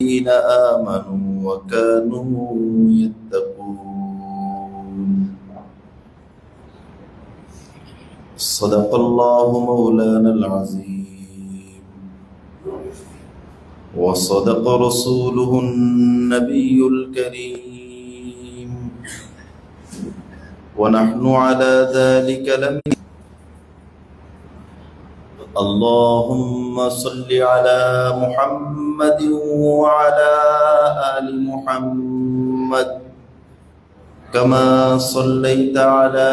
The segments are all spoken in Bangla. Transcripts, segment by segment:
الذين آمنوا وكانوا يتقون. صدق الله مولانا العظيم وصدق رسوله النبي الكريم ونحن على ذلك لمن. اللهم صل على محمد وعلى آل محمد كما صليت على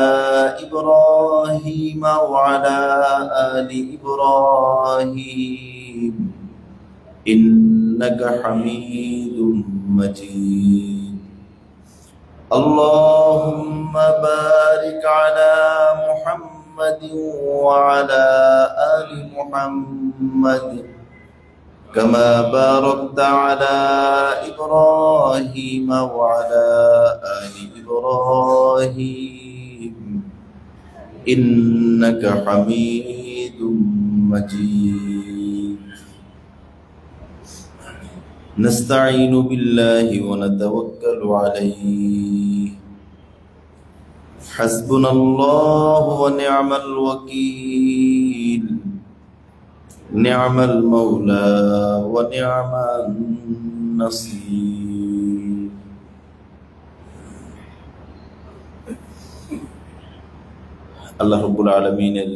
إبراهيم وعلى آل إبراهيم إنك حميد مجيد. اللهم بارك على محمد وعلى آل محمد كما باركت على إبراهيم وعلى آل إبراهيم إنك حميد مجيد. نستعين بالله ونتوكل عليه حسبنا الله ونعم الوكيل نعم المولى ونعم النصير. আল্লাহ রাব্বুল আলামিনের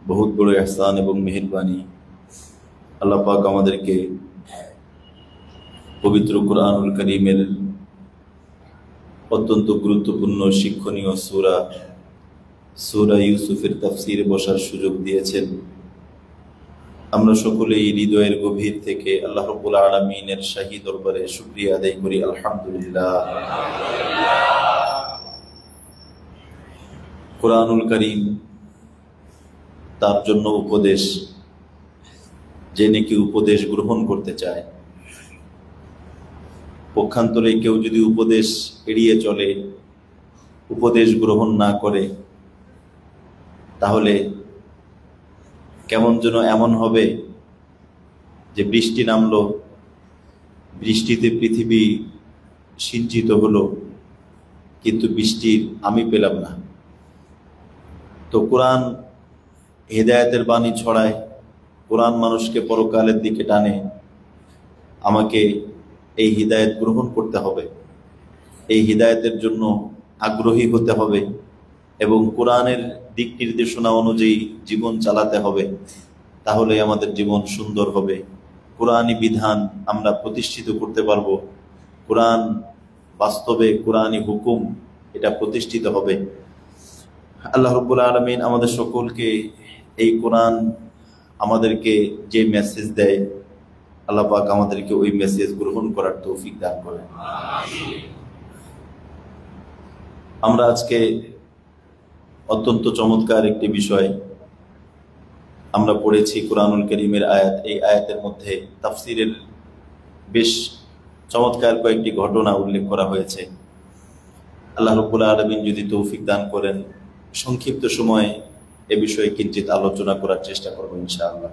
বহুত বড় ইহসান এবং মেহেরবানি, আল্লাহ পাক আমাদেরকে পবিত্র কুরআনুল কারীমের অত্যন্ত গুরুত্বপূর্ণ শিক্ষণীয় সূরা ইউসুফের তাফসীরে বসার সুযোগ দিয়েছেন। আমরা সকলেই হৃদয়ের গভীর থেকে আল্লাহ রাব্বুল আলামিনের শাহী দরবারে শুকরিয়া আদায় করি, আলহামদুলিল্লাহ। কুরআনুল কারীম তার জন্য উপদেশ, যে নাকি উপদেশ গ্রহণ করতে চায়। পক্ষান্তরে কেউ যদি উপদেশ এড়িয়ে চলে, উপদেশ গ্রহণ না করে, তাহলে কেমন যেন এমন হবে যে বৃষ্টি নামলো, বৃষ্টিতে পৃথিবী সিঞ্চিত হলো, কিন্তু বৃষ্টির আমি পেলাম না। তো কোরআন হেদায়েতের বাণী ছড়ায়, কোরআন মানুষকে পরকালের দিকে টানে। আমাকে এই হিদায়াত গ্রহণ করতে হবে, এই হিদায়াতের জন্য আগ্রহী হতে হবে এবং কোরআনের দিক নির্দেশনা অনুযায়ী জীবন চালাতে হবে। তাহলে আমাদের জীবন সুন্দর হবে, কোরআনী বিধান আমরা প্রতিষ্ঠিত করতে পারবো, কোরআন বাস্তবে কোরআনী হুকুম এটা প্রতিষ্ঠিত হবে। আল্লাহ রাব্বুল আলামিন আমাদের সকলকে এই কোরআন আমাদেরকে যে মেসেজ দেয়, আল্লাহ পাক আমাদেরকে ওই মেসেজ গ্রহণ করার তৌফিক দান করেন। আমরা আজকে অত্যন্ত চমৎকার একটি বিষয় আমরা পড়েছি, কুরআনুল কারীমের আয়াত। এই আয়াতের মধ্যে তাফসীরের বেশ চমৎকার কয়েকটি ঘটনা উল্লেখ করা হয়েছে। আল্লাহ রাব্বুল আলামিন যদি তৌফিক দান করেন, সংক্ষিপ্ত সময়ে এ বিষয়ে কিঞ্চিত আলোচনা করার চেষ্টা করব ইনশাআল্লাহ।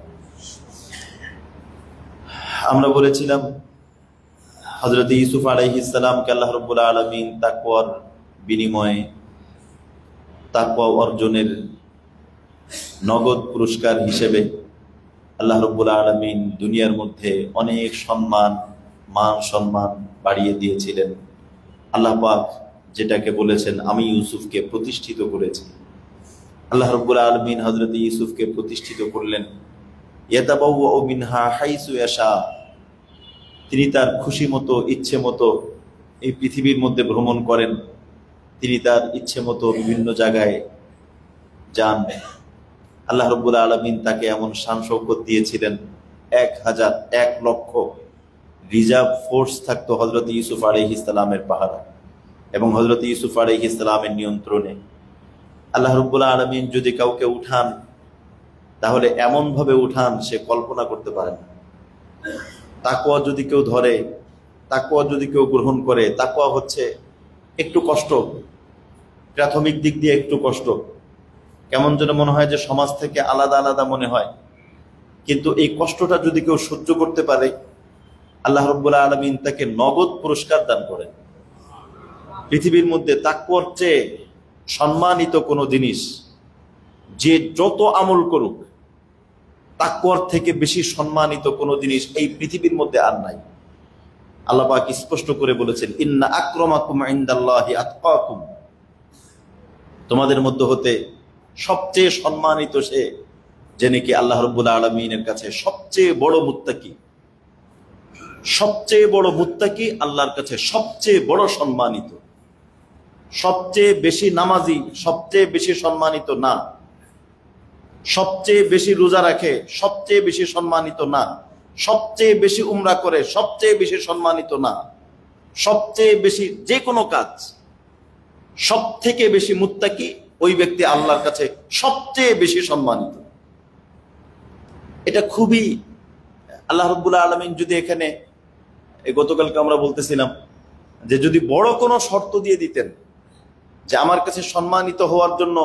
আমরা বলেছিলাম হযরত ইউসুফ আলাইহিস সালামকে আল্লাহ রাব্বুল আলামিন তাকওয়ার বিনিময়ে, তাকওয়া অর্জনের নগদ পুরস্কার হিসেবে আল্লাহ রাব্বুল আলামিন দুনিয়ার মধ্যে অনেক মান সম্মান বাড়িয়ে দিয়েছিলেন। আল্লাহ পাক যেটাকে বলেছেন, আমি ইউসুফকে প্রতিষ্ঠিত করেছি। আল্লাহ রাব্বুল আলামিন হযরত ইউসুফকে প্রতিষ্ঠিত করলেন। ইয়াতাবাওয়াউ মিনহা হাইসু ইয়াশা, তিনি তার খুশি মতো, ইচ্ছে মতো এই পৃথিবীর মধ্যে ভ্রমণ করেন, তিনি তার ইচ্ছে মতো বিভিন্ন জায়গায় যান। আল্লাহ রাব্বুল আলামিন তাকে এমন শান শৌকত দিয়েছিলেন, 1,000,000,000 রিজার্ভ ফোর্স থাকতো হযরত ইউসুফ আলাইহিস সালামের পাহারা এবং হযরত ইউসুফ আলাইহিস সালামের নিয়ন্ত্রণে। আল্লাহ রাব্বুল আলামিন যদি কাউকে উঠান, তাহলে এমন ভাবে উঠান সে কল্পনা করতে পারে না। তাকওয়া যদি কেউ ধরে, তাকওয়া যদি কেউ গ্রহণ করে, তাকওয়া হচ্ছে একটু কষ্ট, প্রাথমিক দিক দিয়ে একটু কষ্ট, কেমন যেন মনে হয় যে সমাজ থেকে আলাদা আলাদা মনে হয়। কিন্তু এই কষ্টটা যদি কেউ সহ্য করতে পারে, আল্লাহ রাব্বুল আলামিন তাকে নগদ পুরস্কার দান করেন। পৃথিবীর মধ্যে তাকওয়ার চেয়ে সম্মানিত কোনো জিনিস, যে যত আমল করুক, তাকওয়ার থেকে বেশি সম্মানিত কোনো জিনিস এই পৃথিবীর মধ্যে আর নাই। আল্লাহ পাক স্পষ্ট করে বলেছেন, ইন্না আকরামাকুম ইনদাল্লাহি আতকাকুম, তোমাদের মধ্যে হতে সবচেয়ে সম্মানিত সে যে নাকি আল্লাহ রাব্বুল আলামিনের কাছে সবচেয়ে বড় মুত্তাকি। সবচেয়ে বড় মুত্তাকি আল্লাহর কাছে সবচেয়ে বড় সম্মানিত। সবচেয়ে বেশি নামাজি সবচেয়ে বেশি সম্মানিত না, সবচেয়ে বেশি রোজা রাখে সবচেয়ে বেশি সম্মানিত না, সবচেয়ে বেশি উমরা করে সবচেয়ে বেশি সম্মানিত না, সবচেয়ে বেশি যে কোনো কাজ সব থেকে বেশি মুত্তাকি ওই ব্যক্তি আল্লাহর কাছে সবচেয়ে বেশি সম্মানিত। এটা খুবই, আল্লাহ রাব্বুল আলামিন যদি এখানে, গতকালকে আমরা বলতেছিলাম যে যদি বড় কোনো শর্ত দিয়ে দিতেন যে আমার কাছে সম্মানিত হওয়ার জন্য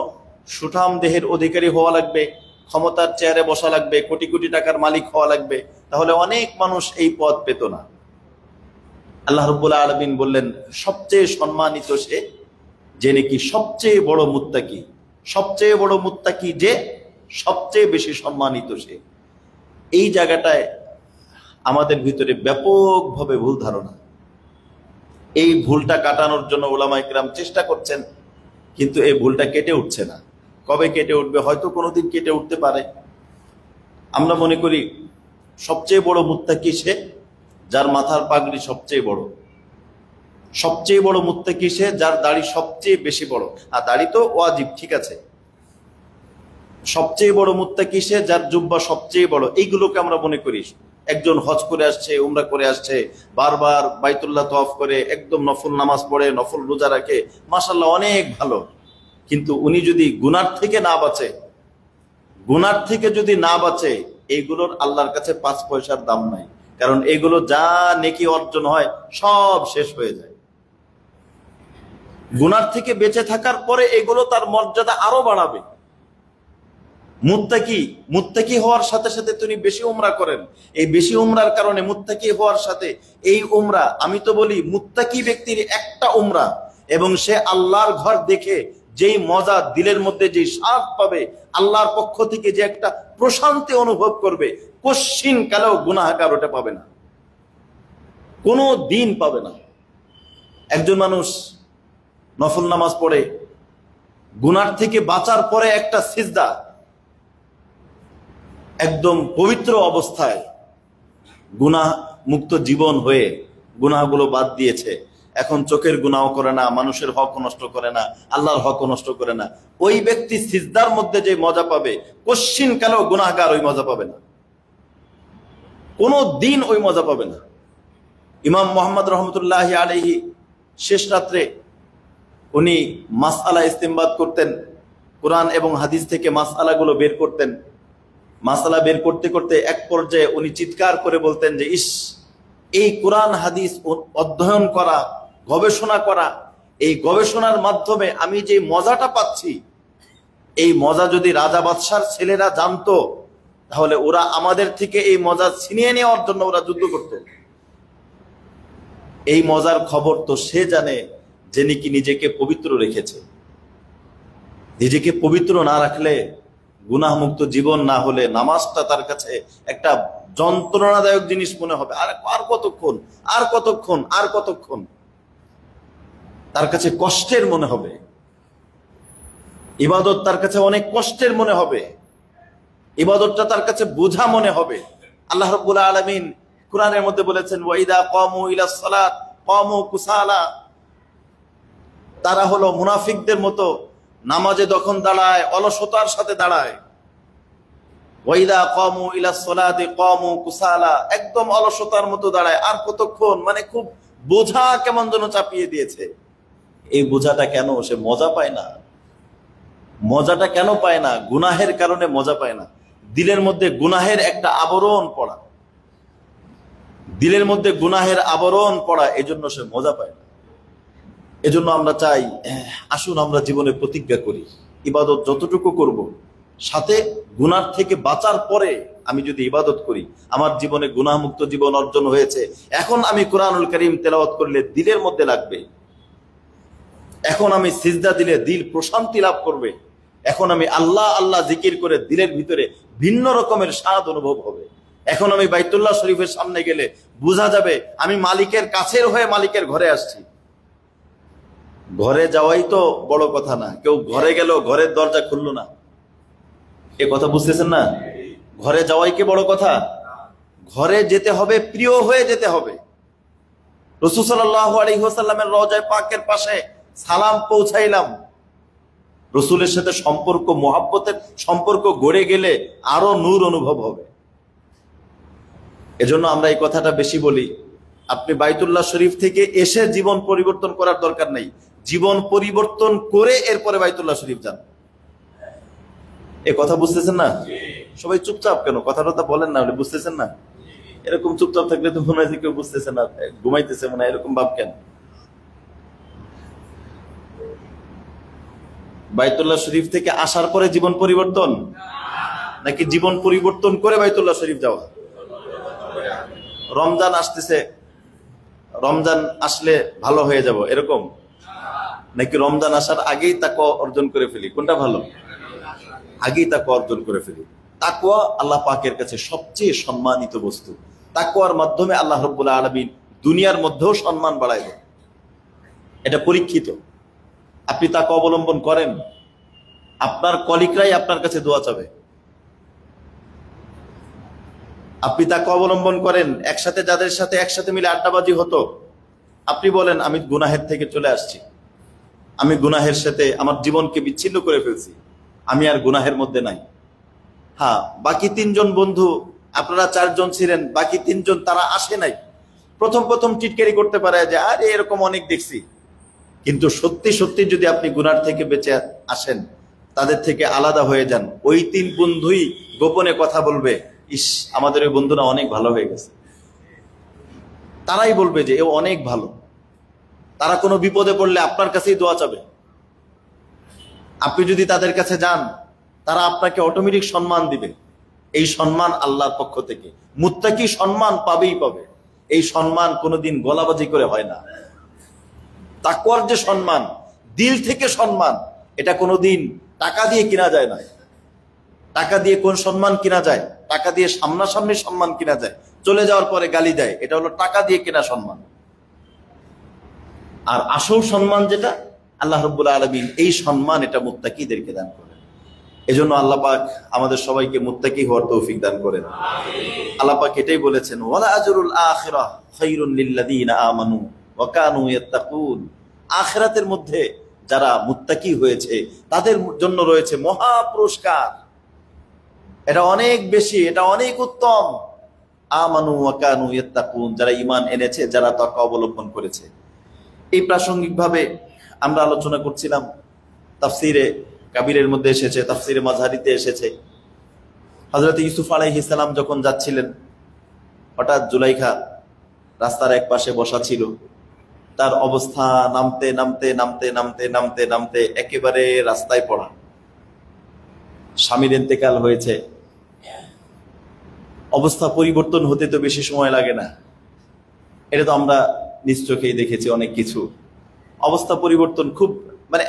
সুঠাম দেহের অধিকারী হওয়া লাগবে, ক্ষমতার চেয়ারে বসা লাগবে, কোটি কোটি টাকার মালিক হওয়া লাগবে, তাহলে অনেক মানুষ এই পদ পেত না। আল্লাহ রাব্বুল আলামিন বললেন সবচেয়ে সম্মানিত সে যে নাকি সবচেয়ে বড় মুত্তাকি। সবচেয়ে বড় মুত্তাকি যে সবচেয়ে বেশি সম্মানিত সে। এই জায়গাটায় আমাদের ভিতরে ব্যাপকভাবে ভুল ধারণা। এই ভুলটা কাটানোর জন্য উলামায়ে কেরাম চেষ্টা করছেন, কিন্তু এই ভুলটা কেটে উঠছে না। কবে কেটে উঠবে? হয়তো কোনোদিন কেটে উঠতে পারে। আমরা মনে করি সবচেয়ে বড় মুত্তাকি সে যার মাথার পাগড়ি সবচেয়ে বড়। সবচেয়ে বড় মুত্তাকি সে যার দাড়ি সবচেয়ে বেশি বড়। আর দাড়ি তো ওয়াজিব, ঠিক আছে। সবচেয়ে বড় মুত্তাকি সে যার জুব্বা সবচেয়ে বড়। এইগুলোকে আমরা মনে করি। একজন হজ করে আসছে, উমরা করে আসছে, বারবার বাইতুল্লাহ তওয়াফ করে, একদম নফল নামাজ পড়ে, নফল রোজা রাখে, মাশাআল্লাহ অনেক ভালো। কিন্তু উনি যদি গুনার থেকে না বাঁচে, গুনার থেকে যদি না বাঁচে, এইগুলোর আল্লাহর কাছে 5 পয়সার দাম নাই। কারণ এগুলো যা নেকি অর্জন হয় সব শেষ হয়ে যায়। গুনার থেকে বেঁচে থাকার পরে এগুলো তার মর্যাদা আরো বাড়াবে। মুত্তাকি হওয়ার সাথে সাথে তিনি বেশি উমরা করেন। এই বেশি উমরার কারণে মুত্তাকি হওয়ার সাথে এই উমরা, আমি তো বলি মুত্তাকি ব্যক্তির একটা উমরা এবং সে আল্লাহর ঘর দেখে যেই মজা, দিলের মধ্যে যেই স্বাদ পাবে, আল্লাহর পক্ষ থেকে যে একটা প্রশান্তি অনুভব করবে, কশ্চিন কালেও গুনাহগার ওটা পাবে না, কোনো দিন পাবে না। একজন মানুষ নফল নামাজ পড়ে, গুনার থেকে বাঁচার পরে একটা সিজদা, একদম পবিত্র অবস্থায় গুনাহ মুক্ত জীবন হয়ে গুনাহগুলো বাদ দিয়েছে, এখন চোখের গুনাহ করে না, মানুষের হক নষ্ট করে না, আল্লাহর হক নষ্ট করে না। ওই ব্যক্তি সিজদার মধ্যে যে মজা পাবে, কশ্চিন কালেও গুনাহগার ওই মজা পাবে না, কোনো দিন ওই মজা পাবে না। ইমাম মুহাম্মদ রহমতুল্লাহি আলাইহি শেষ রাত্রে উনি মাসআলা ইস্তেমবাদ করতেন, কোরআন এবং হাদিস থেকে মাসআলাগুলো বের করতেন। মাসআলা বের করতে করতে এক পর্যায়ে উনি চিৎকার করে বলতেন যে ইস, এই কোরআন হাদিস অধ্যয়ন করা, গবেষণা করা, এই গবেষণার মাধ্যমে আমি যে মজাটা পাচ্ছি, এই মজা যদি রাজা বাদশার ছেলেরা জানতো, তাহলে ওরা আমাদের থেকে এই মজা ছিনিয়ে নেওয়ার জন্য ওরা যুদ্ধ করত। এই মজার খবর তো সে জানে যে নাকি নিজেকে পবিত্র রেখেছে। নিজেকে পবিত্র না রাখলে, গুনাহমুক্ত জীবন না হলে, নামাজটা তার কাছে একটা যন্ত্রণাদায়ক জিনিস মনে হবে। আর কতক্ষণ, আর কতক্ষণ, আর কতক্ষণ, তার কাছে কষ্টের মনে হবে। ইবাদত তার কাছে অনেক কষ্টের মনে হবে, ইবাদতটা তার কাছে বোঝা মনে হবে। আল্লাহ রাব্বুল আলামিন কোরআনের মধ্যে বলেছেন, ওয়াইদা কামু ইলাস সালাত কামু কুসালা, তারা হলো মুনাফিকদের মতো নামাজে যখন দাঁড়ায় অলসতার সাথে দাঁড়ায়। ওয়াইদা কামু ইলাস সালাতি কামু কুসালা, একদম অলসতার মতো দাঁড়ায়। আর কতক্ষণ, মানে খুব বোঝা কেমন যেন চাপিয়ে দিয়েছে। এই বোঝাটা কেন? সে মজা পায় না। মজাটা কেন পায় না? গুনাহের কারণে মজা পায় না। দিলের মধ্যে গুনাহের একটা আবরণ পড়া, দিলের মধ্যে গুনাহের আবরণ পড়া, এজন্য সে মজা পায় না। এজন্য আমরা চাই, আসুন আমরা জীবনে প্রতিজ্ঞা করি, ইবাদত যতটুকু করব, সাথে গুনার থেকে বাঁচার পরে আমি যদি ইবাদত করি, আমার জীবনে গুনাহমুক্ত জীবন অর্জন হয়েছে, এখন আমি কোরআনুল কারীম তেলাওয়াত করলে দিলের মধ্যে লাগবে, এখন আমি সিজদা দিলে দিল প্রশান্তি লাভ করবে, এখন আমি আল্লাহ আল্লাহ জিকির করে দিলের ভিতরে ভিন্ন রকমের স্বাদ অনুভব হবে, এখন আমি বাইতুল্লাহ শরীফের সামনে গেলে বোঝা যাবে আমি মালিকের কাছের হয়ে মালিকের ঘরে আসছি। ঘরে যাওয়াই তো বড় কথা না, কেউ ঘরে গেল ঘরের দরজা খুললো না, এ কথা বুঝতেছেন না? ঘরে যাওয়াই কি বড় কথা? ঘরে যেতে হবে, প্রিয় হয়ে যেতে হবে। রাসূল সাল্লাল্লাহু আলাইহি ওয়াসাল্লামের রওজায়ে পাকের পাশে সালাম পৌঁছাইলাম, রসুলের সাথে সম্পর্ক, মোহাব্বতের সম্পর্ক গড়ে গেলে আরো নূর অনুভব হবে। এজন্য আমরা এই কথাটা বেশি বলি, আপনি বাইতুল্লাহ শরীফ থেকে এসে জীবন পরিবর্তন করার দরকার নেই, জীবন পরিবর্তন করে এরপরে বাইতুল্লাহ শরীফ যান। এ কথা বুঝতেছেন না? সবাই চুপচাপ কেন? কথাটা বলেন না, বুঝতেছেন না? এরকম চুপচাপ থাকলে তো মনে হয় যে কেউ বুঝতেছে না, ঘুমাইতেছে মনে হয়, এরকম ভাব কেন? বাইতুল্লাহ শরীফ থেকে আসার পরে জীবন পরিবর্তন, নাকি জীবন পরিবর্তন করে বাইতুল্লাহ শরীফ যাওয়া? রমজান আসতেছে, রমজান আসলে ভালো হয়ে যাব এরকম, নাকি রমজান আসার আগেই তাকওয়া অর্জন করে ফেলি? কোনটা ভালো? আগেই তাকওয়া অর্জন করে ফেলি। তাকওয়া আল্লাহ পাকের কাছে সবচেয়ে সম্মানিত বস্তু। তাকওয়ার মাধ্যমে আল্লাহ রাব্বুল আলামিন দুনিয়ার মধ্যেও সম্মান বাড়ায় দেন, এটা পরীক্ষিত। আপনি তাকওয়া অবলম্বন করেন, আপনার কলিগরাই আপনার কাছে দোয়া চাবে। আপনি তাকওয়া অবলম্বন করেন, একসাথে যাদের সাথে একসাথে মিলে আড্ডাবাজি হতো, আপনি বলেন আমি গুনাহের থেকে চলে আসছি, আমি গুনাহের সাথে আমার জীবনকে বিচ্ছিন্ন করে ফেলছি, আমি আর গুনাহের মধ্যে নাই। হ্যাঁ, বাকি তিনজন বন্ধু, আপনারা চারজন ছিলেন, বাকি তিনজন তারা আসে নাই। প্রথম প্রথম টিটকারি করতে পারে যে আরে এরকম অনেক দেখছি, কিন্তু সত্যি সত্যি যদি আপনি গুনার থেকে বেঁচে আসেন, তাদের থেকে আলাদা হয়ে যান, ওই তিন বন্ধুই গোপনে কথা বলবে, ইস আমাদের ওই বন্ধুরা অনেক ভালো হয়ে গেছে। তারাই বলবে যে এ অনেক ভালো। তারা কোনো বিপদে পড়লে আপনার কাছেই দোয়া চাবে। আপনি যদি তাদের কাছে যান, তারা আপনাকে অটোমেটিক সম্মান দিবে। এই সম্মান আল্লাহর পক্ষ থেকে। মুত্তাকি সম্মান পাবেই পাবে, এই সম্মান কোনোদিন গলাবাজি করে হয় না। তাকওয়ার যে সম্মান, দিল থেকে সম্মান, এটা কোনোদিন টাকা দিয়ে কিনা যায় না। টাকা দিয়ে কোন সম্মান কিনা যায়? টাকা দিয়ে সামনাসামনি সম্মান কিনা যায়, চলে যাওয়ার পরে গালি দেয়, এটা হলো টাকা দিয়ে কেনা সম্মান। আর আসল সম্মান যেটা, আল্লাহ রাব্বুল আলামিন এই সম্মান, এটা মুত্তাকিদেরকে দান করেন। এজন্য আল্লাহ পাক আমাদের সবাইকে মুত্তাকি হওয়ার তৌফিক দান করেন। আল্লাহ পাক এটাই বলেছেন, ওয়ালা আজরুল আখিরাহ খায়রুন লিল্লাযিনা আমানু ওয়া কানু ইয়াত্তাকুন। আখিরাতের মধ্যে যারা মুত্তাকি হয়েছে তাদের জন্য রয়েছে মহা পুরস্কার, এটা অনেক বেশি, এটা অনেক উত্তম। আমানু ওয়া কানু ইয়াত্তাকুন, যারা ঈমান এনেছে, যারা তাকওয়া অবলম্বন করেছে। এই প্রাসঙ্গিকভাবে আমরা আলোচনা করছিলাম, তাফসিরে কাবিরের মধ্যে এসেছে, তাফসিরে মাযহারিতে এসেছে, হযরত ইউসুফ আলাইহিস সালাম যখন যাচ্ছিলেন, হঠাৎ জুলাইখা রাস্তার এক পাশে বসা ছিল, তার অবস্থা নামতে নামতে নামতে নামতে নামতে নামতে একেবারে রাস্তায় পড়া। স্বামীর ইন্তেকাল হয়েছে, অবস্থা পরিবর্তন হতে তো বেশি সময় লাগে না, এটা তো আমরা নিজ চোখেই দেখেছি অনেক কিছু। অবস্থা পরিবর্তন খুব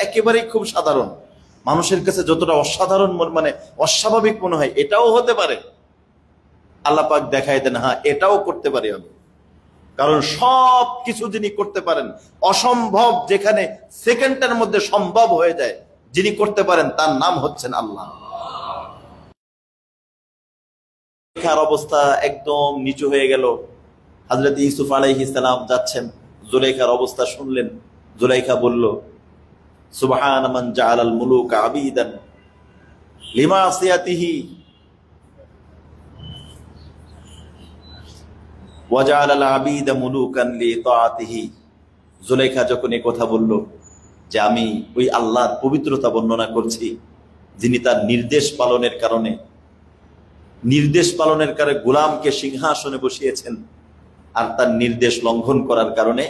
একেবারেই খুব সাধারণ, মানুষের কাছে যতটা অসাধারণ অস্বাভাবিক মনে হয়, এটাও হতে পারে। আল্লাহ পাক দেখায় দেন, হ্যাঁ এটাও করতে পারি আমি, কারণ সব কিছু যিনি করতে পারেন, অসম্ভব যেখানে সেকেন্ডের মধ্যে সম্ভব হয়ে যায়, যিনি করতে পারেন তার নাম হচ্ছেন আল্লাহ। জুলাইখার অবস্থা একদম নিচু হয়ে গেল। হযরত ইউসুফ আলাইহিস সালাম যাচ্ছেন, জুলাইখার অবস্থা শুনলেন। জুলাইখা বলল, সুবহান মান জাআলাল মুলুকা আবিদান লিমাসিয়াতিহি ওয়া জাআলাল আবিদা মুলুকান লিতাআতিহি। জুলাইখা যখন এই কথা বলল যে আমি ওই আল্লাহর পবিত্রতা বর্ণনা করছি, যিনি তার নির্দেশ পালনের কারণে গোলামকে সিংহাসনে বসিয়েছেন, আর তার নির্দেশ লঙ্ঘন করার কারণে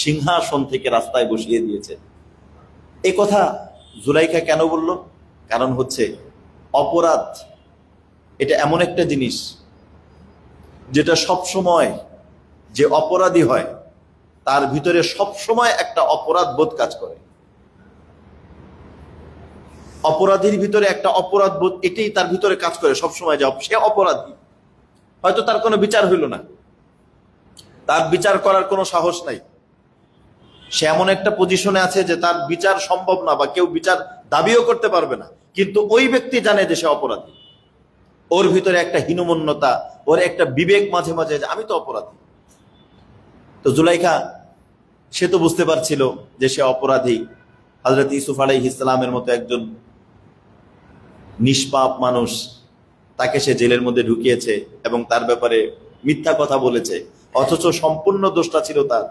সিংহাসন থেকে রাস্তায় বসিয়ে দিয়েছে। এই কথা জুলাইখা কেন বলল? কারণ হচ্ছে অপরাধ এটা এমন একটা জিনিস যেটা সব সময় যে অপরাধী হয় তার ভিতরে সব সময় একটা অপরাধ বোধ কাজ করে। অপরাধীর ভিতরে একটা অপরাধ বোধ এটাই তার ভিতরে কাজ করে সব সময়, যে সে অপরাধী। হয়তো তার কোনো বিচার হইল না, তার বিচার করার কোনো সাহস নাই, সে এমন একটা পজিশনে আছে যে তার বিচার সম্ভব না বা কেউ বিচার দাবিও করতে পারবে না, কিন্তু ওই ব্যক্তি জানে যে সে অপরাধী। ওর ভিতরে একটা হীনমন্যতা, ওর একটা বিবেক মাঝে মাঝে যে আমি তো অপরাধী। তো জুলাইখা সে তো বুঝতে পারছিল যে সে অপরাধী। হযরত ইউসুফ আলাইহিস সালামের মতো একজন নিষ্পাপ মানুষ, তাকে সে জেলের মধ্যে ঢুকিয়েছে এবং তার ব্যাপারে মিথ্যা কথা বলেছে, অথচ সম্পূর্ণ দোষটা ছিল তার।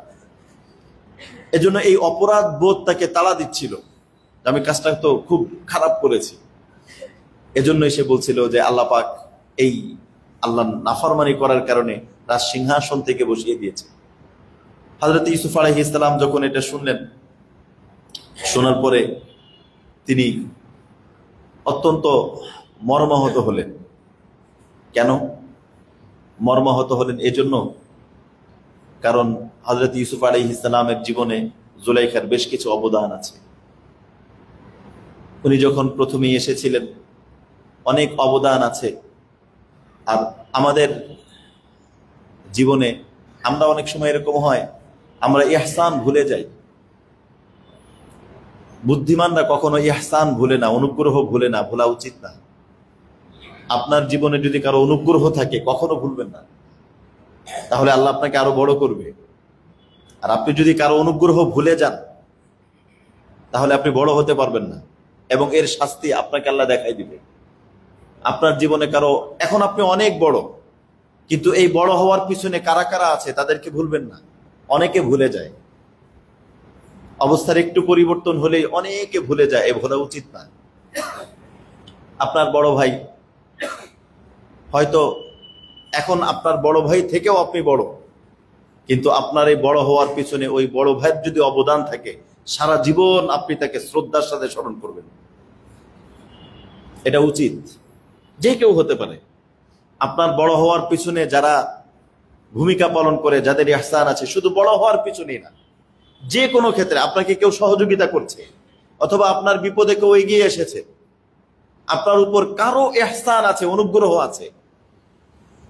এজন্য এই অপরাধ বোধ তাকে তাড়া দিচ্ছিল, আমি কাজটা তো খুব খারাপ করেছি। এজন্যই সে বলছিল যে আল্লাহ পাক এই আল্লাহ নাফরমানি করার কারণে রাজ সিংহাসন থেকে বসিয়ে দিয়েছে। হযরত ইউসুফ আলাইহিস সালাম যখন এটা শুনলেন, শোনার পরে তিনি অত্যন্ত মর্মাহত হলেন। কেন মর্মাহত হলেন? এজন্য কারণ হযরত ইউসুফ আলাইহিস সালামের জীবনে জুলাইখার বেশ কিছু অবদান আছে। উনি যখন প্রথমেই এসেছিলেন অনেক অবদান আছে। আর আমাদের জীবনে আমরা অনেক সময় এরকম হয়, আমরা ইহসান ভুলে যাই। বুদ্ধিমানরা কখনো ইহসান ভুলে না, অনুগ্রহ ভুলে না, ভোলা উচিত না। আপনার জীবনে যদি কারো অনুগ্রহ থাকে কখনো ভুলবেন না, তাহলে আল্লাহ আপনাকে আরো বড় করবে। আর আপনি যদি কারো অনুগ্রহ ভুলে যান তাহলে আপনি বড় হতে পারবেন না, এবং এর শাস্তি আপনাকে আল্লাহ দেখাই দিবে। আপনার জীবনে কারো, এখন আপনি অনেক বড়, কিন্তু এই বড় হওয়ার পিছনে কারা কারা আছে তাদেরকে ভুলবেন না। অনেকে ভুলে যায়, অবস্থার একটু পরিবর্তন হলেই অনেকে ভুলে যায়, এ ভোলা উচিত না। আপনার বড় ভাই হয়তো এখন আপনার বড় ভাই থেকেও আপনি বড়, কিন্তু আপনার এই বড় হওয়ার পিছনে ওই বড় ভাইয়ের যদি অবদান থাকে, সারা জীবন আপনি তাকে শ্রদ্ধার সাথে স্মরণ করবেন। এটা উচিত, যে কেউ হতে পারে। আপনার বড় হওয়ার পিছনে যারা ভূমিকা পালন করে, যাদের ইহসান আছে, শুধু বড় হওয়ার পিছনেই না, যে কোনো ক্ষেত্রে আপনাকে কেউ সহযোগিতা করছে, অথবা আপনার বিপদে কেউ এগিয়ে এসেছে, আপনার উপর কারো ইহসান আছে, অনুগ্রহ আছে,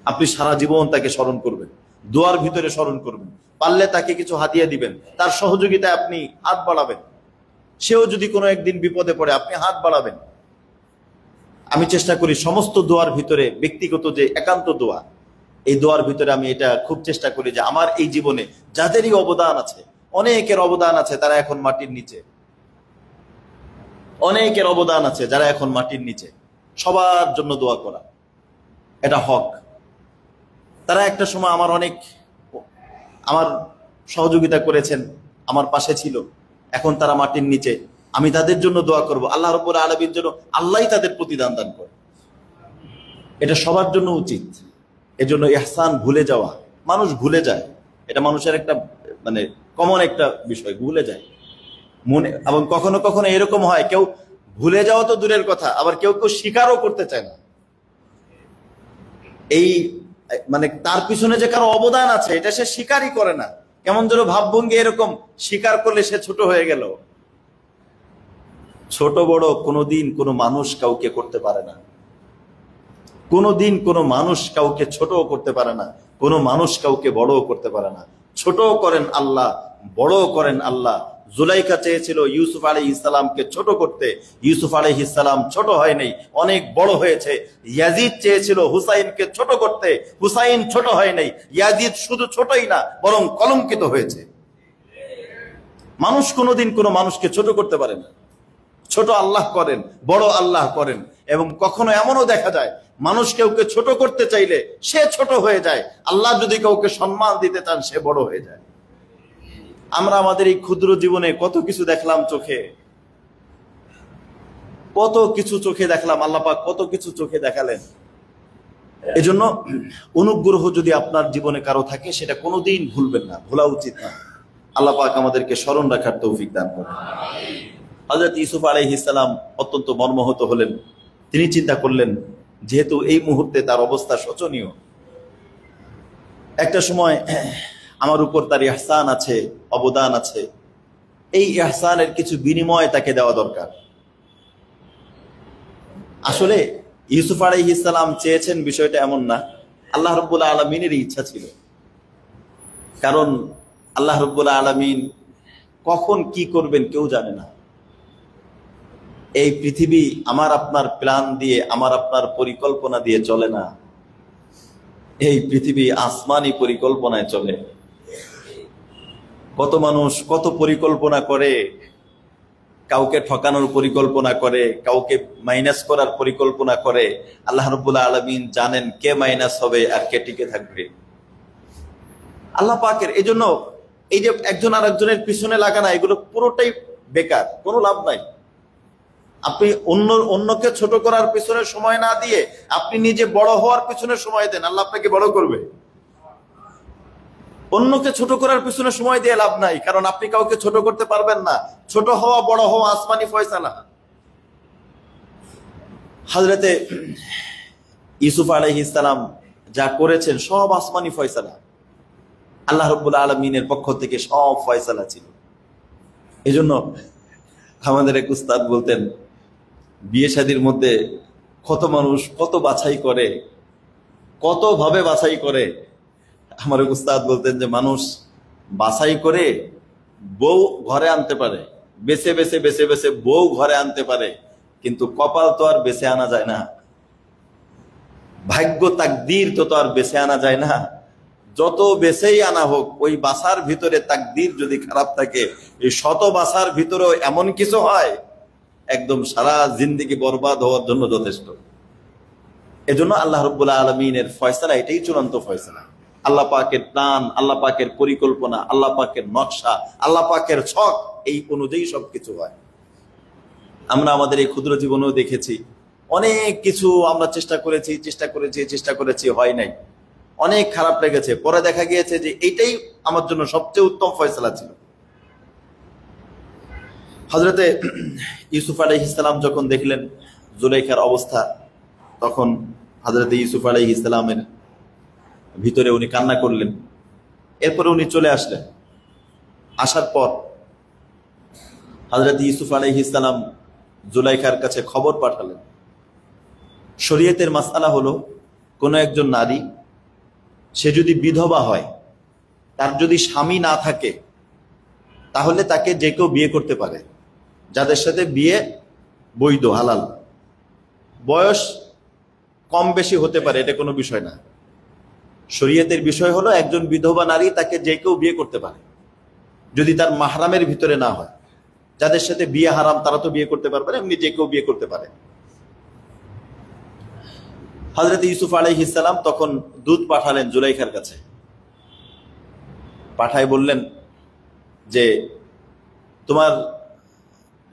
আপনি সারা জীবন তাকে স্মরণ করবেন, দোয়ার ভিতরে স্মরণ করবেন। পারলে তাকে কিছু হাদিয়া দিবেন, তার সহযোগিতায় আপনি হাত বাড়াবেন। সেও যদি কোনো একদিন বিপদে পড়ে আপনি হাত বাড়াবেন। আমি চেষ্টা করি সমস্ত দোয়ার ভিতরে, ব্যক্তিগত যে একান্ত দোয়া, এই দোয়ার ভিতরে আমি এটা খুব চেষ্টা করি যে আমার এই জীবনে যাদেরই অবদান আছে, অনেকের অবদান আছে তারা এখন মাটির নিচে, অনেকের অবদান আছে যারা এখন মাটির নিচে, সবার জন্য দোয়া করা এটা হক। তারা একটা সময় আমার সহযোগিতা করেছেন, আমার পাশে ছিল, এখন তারা মাটির নিচে, আমি তাদের জন্য দোয়া করব। আল্লাহ রাব্বুল আলামিনের জন্য আল্লাহই তাদের প্রতিদান দান করে, এটা সবার জন্য উচিত। এজন্য ইহসান ভুলে যাওয়া, মানুষ ভুলে যায়, এটা মানুষের একটা মানে কমন একটা বিষয়, ভুলে যায় মনে। এবং কখনো কখনো এরকম হয়, কেউ ভুলে যাওয়া তো দূরের কথা, আবার কেউ কেউ স্বীকারও করতে চায় না। এই মানে তার পিছনে যে কারো অবদান আছে এটা সে স্বীকারই করে না। কেমন যেন ভাবভঙ্গি এরকম, স্বীকার করলে সে ছোট হয়ে গেল। ছোট বড় কোনোদিন কোনো মানুষ কাউকে করতে পারে না, কোনোদিন কোনো মানুষ কাউকে ছোট করতে পারে না, কোনো মানুষ কাউকে বড় করতে পারে না। ছোট করেন আল্লাহ, বড় করেন আল্লাহ। জুলাইখা চেয়েছিল ইউসুফ আলাইহিস সালামকে ছোট করতে, ইউসুফ আলাইহিস সালাম ছোট হয় নাই, অনেক বড় হয়েছে। ইয়াজিদ চেয়েছিল হুসাইনকে ছোট করতে, হুসাইন ছোট হয় নাই, ইয়াজিদ শুধু ছোটই না বরং কলঙ্কিত হয়েছে। মানুষ কোনোদিন কোনো মানুষকে ছোট করতে পারে না, ছোট আল্লাহ করেন, বড় আল্লাহ করেন। এবং কখনো এমনও দেখা যায় মানুষ কাউকে ছোট করতে চাইলে সে ছোট হয়ে যায়, আল্লাহ যদি কাউকে সম্মান দিতে চান সে বড় হয়ে যায়। আমরা আমাদের এই ক্ষুদ্র জীবনে কত কিছু দেখলাম চোখে, কত কিছু চোখে দেখলাম, আল্লাহ পাক কত কিছু চোখে দেখালেন। এজন্য অনুগ্রহ যদি আপনার জীবনে কারো থাকে সেটা কোনোদিন ভুলবেন না, ভোলা উচিত না। আল্লাহ পাক আমাদেরকে স্মরণ রাখার তৌফিক দান করেন। হযরত ইউসুফ আলাইহিস সালাম অত্যন্ত মর্মাহত হলেন। তিনি চিন্তা করলেন যেহেতু এই মুহূর্তে তার অবস্থা শোচনীয়। একটা সময় আমার উপর তার ইহসান আছে, অবদান আছে, এই ইহসানের কিছু বিনিময় তাকে দেওয়া দরকার। আসলে ইউসুফ আলাইহিস সালাম চেয়েছেন বিষয়টা এমন না, আল্লাহ রাব্বুল আলামিনের ইচ্ছা ছিল। কারণ আল্লাহ রাব্বুল আলামিন কখন কি করবেন কেউ জানে না। এই পৃথিবী আমার আপনার প্ল্যান দিয়ে, আমার আপনার পরিকল্পনা দিয়ে চলে না। এই পৃথিবী আসমানি পরিকল্পনায় চলে। কত মানুষ কত পরিকল্পনা করে, কাউকে ঠকানোর পরিকল্পনা করে, কাউকে মাইনাস করার পরিকল্পনা করে। আল্লাহ রাব্বুল আলামিন জানেন কে মাইনাস হবে আর কে টিকে থাকবে। আল্লাহ পাকের এই জন্য এই যে একজন আর একজনের পিছনে লাগানো, এগুলো পুরোটাই বেকার, কোনো লাভ নাই। আপনি অন্যকে ছোট করার পিছনে সময় না দিয়ে আপনি নিজে বড় হওয়ার পিছনে সময় দেন, আল্লাহ আপনাকে বড় করবে। অন্যকে ছোট করার পিছনে সময় দিয়ে লাভ নাই, কারণ আপনি কাউকে ছোট করতে পারবেন না। ছোট হওয়া বড় হওয়া আসমানি ফয়সালা। হযরতে ইউসুফ আলাইহিস সালাম যা করেছেন সব আসমানি ফয়সালা, আল্লাহ রাব্বুল আলামিনের পক্ষ থেকে সব ফয়সালা ছিল। এজন্য আমাদের এক উস্তাদ বলতেন, বিয়ে শাদীর মধ্যে কত মানুষ কত বাছাই করে, কত ভাবে বাছাই করে। আমার এক উস্তাদ বলতেন যে মানুষ বাছাই করে বউ ঘরে আনতে পারে, বেছে বেছে বেছে বেছে বউ ঘরে আনতে পারে, কিন্তু কপাল তো আর বেছে আনা যায় না, ভাগ্য তাকদীর তো আর বেছে আনা যায় না। যত বেছেই আনা হোক, ওই বাসার ভিতরে তাকদীর যদি খারাপ থাকে, এই শত বাসার ভিতরেও এমন কিছু হয় একদম সারা জিন্দেগি বরবাদ হওয়ার জন্য যথেষ্ট। এজন্য আল্লাহ রাব্বুল আলামিনের ফয়সালা এটাই চূড়ান্ত ফয়সালা। আল্লাহ পাকের প্ল্যান, আল্লাহ পাকের পরিকল্পনা, আল্লাহ পাকের নকশা, আল্লাহ পাকের ছক, এই অনুযায়ী সবকিছু হয়। আমরা আমাদের এই ক্ষুদ্র জীবনেও দেখেছি, অনেক কিছু আমরা চেষ্টা করেছি, হয় নাই, অনেক খারাপ লেগেছে। পরে দেখা গিয়েছে যে এইটাই আমার জন্য সবচেয়ে উত্তম ফয়সালা ছিল। হযরতে ইউসুফ আলাইহিস সালাম যখন দেখলেন জুলাইখার অবস্থা, তখন হযরতে ইউসুফ আলাইহিস সালামের ভিতরে উনি কান্না করলেন। এরপরে উনি চলে আসলেন। আসার পর হযরতে ইউসুফ আলাইহিস সালাম জুলাইখার কাছে খবর পাঠালেন। শরীয়তের মাসআলা হলো, কোন একজন নারী সে যদি বিধবা হয়, তার যদি স্বামী না থাকে, তাহলে তাকে যে কেউ বিয়ে করতে পারে, যাদের সাথে বিয়ে বৈধ হালাল। বয়স কম বেশি হতে পারে, এটা কোনো বিষয় না। শরীয়তের বিষয় হলো একজন বিধবা নারী, তাকে যে কেউ বিয়ে করতে পারে, যদি তার মাহরামের ভিতরে না হয়। যাদের সাথে বিয়ে হারাম তারা তো বিয়ে করতে পারবে না, এমনি যে কেউ বিয়ে করতে পারে। হযরত ইউসুফ আলাইহিস সালাম তখন দূত পাঠালেন জুলাইখার কাছে। পাঠায় বললেন যে তোমার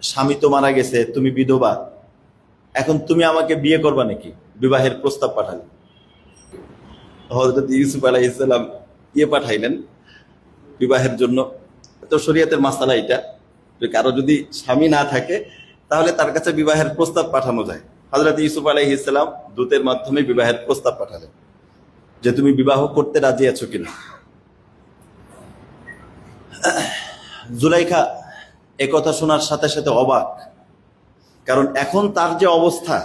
স্বামী তো মারা গেছে, তুমি বিধবা, এখন তুমি আমাকে বিয়ে করবা নাকি? বিবাহের প্রস্তাব পাঠালেন। হযরত ইউসুফ আলাইহিস সালাম পাঠাইলেন বিবাহের জন্য। তো শরীয়তের মাসালা এটা, কারো যদি স্বামী না থাকে তাহলে তার কাছে বিবাহের প্রস্তাব পাঠানো যায়। হযরত ইউসুফ আলাইহিস সালাম দূতের মাধ্যমে বিবাহের প্রস্তাব পাঠালেন যে তুমি বিবাহ করতে রাজি আছো কিনা। জুলাইখা একথা শোনার সাথে সাথে অবাক, কারণ এখন তার যে অবস্থা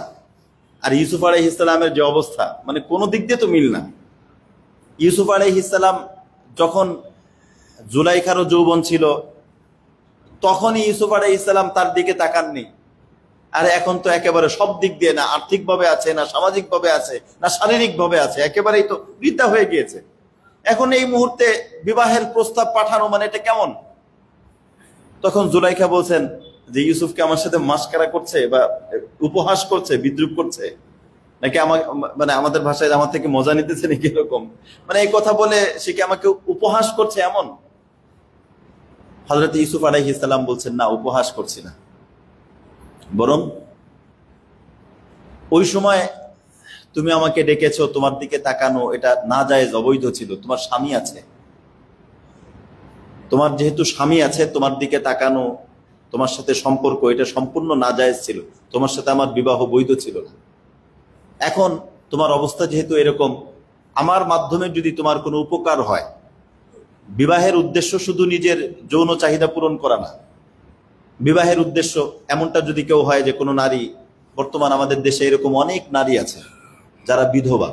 আর ইউসুফ আলাইহিস সালামের যে অবস্থা, মানে কোনো দিক দিয়ে তো মিল না। ইউসুফ আলাইহিস সালাম যখন জুলাইখারও যৌবন ছিল, তখনই ইউসুফ আলাইহিস সালাম তার দিকে তাকাননি। আর এখন তো একেবারে সব দিক দিয়ে, না আর্থিকভাবে আছে, না সামাজিকভাবে আছে, না শারীরিকভাবে আছে, একেবারেই তো বৃদ্ধা হয়ে গিয়েছে। এখন এই মুহূর্তে বিবাহের প্রস্তাব পাঠানো মানে এটা কেমন? তখন জুলাইখা বলছেন যে ইউসুফকে আমার সাথে মাস্কারা করছে বা উপহাস করছে, বিদ্রুপ করছে, নাকি মানে আমাদের ভাষায় আমার থেকে মজা নিতেছে নাকি, এরকম মানে এই কথা বলে সে কি আমাকে উপহাস করছে এমন? হযরত ইউসুফ আলাইহিস সালাম বলছেন, না, উপহাস করছি না, বরং ওই সময় তুমি আমাকে ডেকেছো, তোমার দিকে তাকানো এটা নাজায়েজ, অবৈধ ছিল। তোমার স্বামী আছে, তোমার যেহেতু স্বামী আছে, তোমার দিকে তাকানো, তোমার সাথে সম্পর্ক, এটা সম্পূর্ণ নাজায়েজ ছিল। তোমার সাথে আমার বিবাহ বৈধ ছিল না। এখন তোমার অবস্থা যেহেতু এরকম, আমার মাধ্যমে যদি তোমার কোনো উপকার হয়, বিবাহের উদ্দেশ্য শুধু নিজের যৌন চাহিদা পূরণ করা না, বিবাহের উদ্দেশ্য এমনটা যদি কেউ হয় যে কোনো নারী, বর্তমান আমাদের দেশে এরকম অনেক নারী আছে যারা বিধবা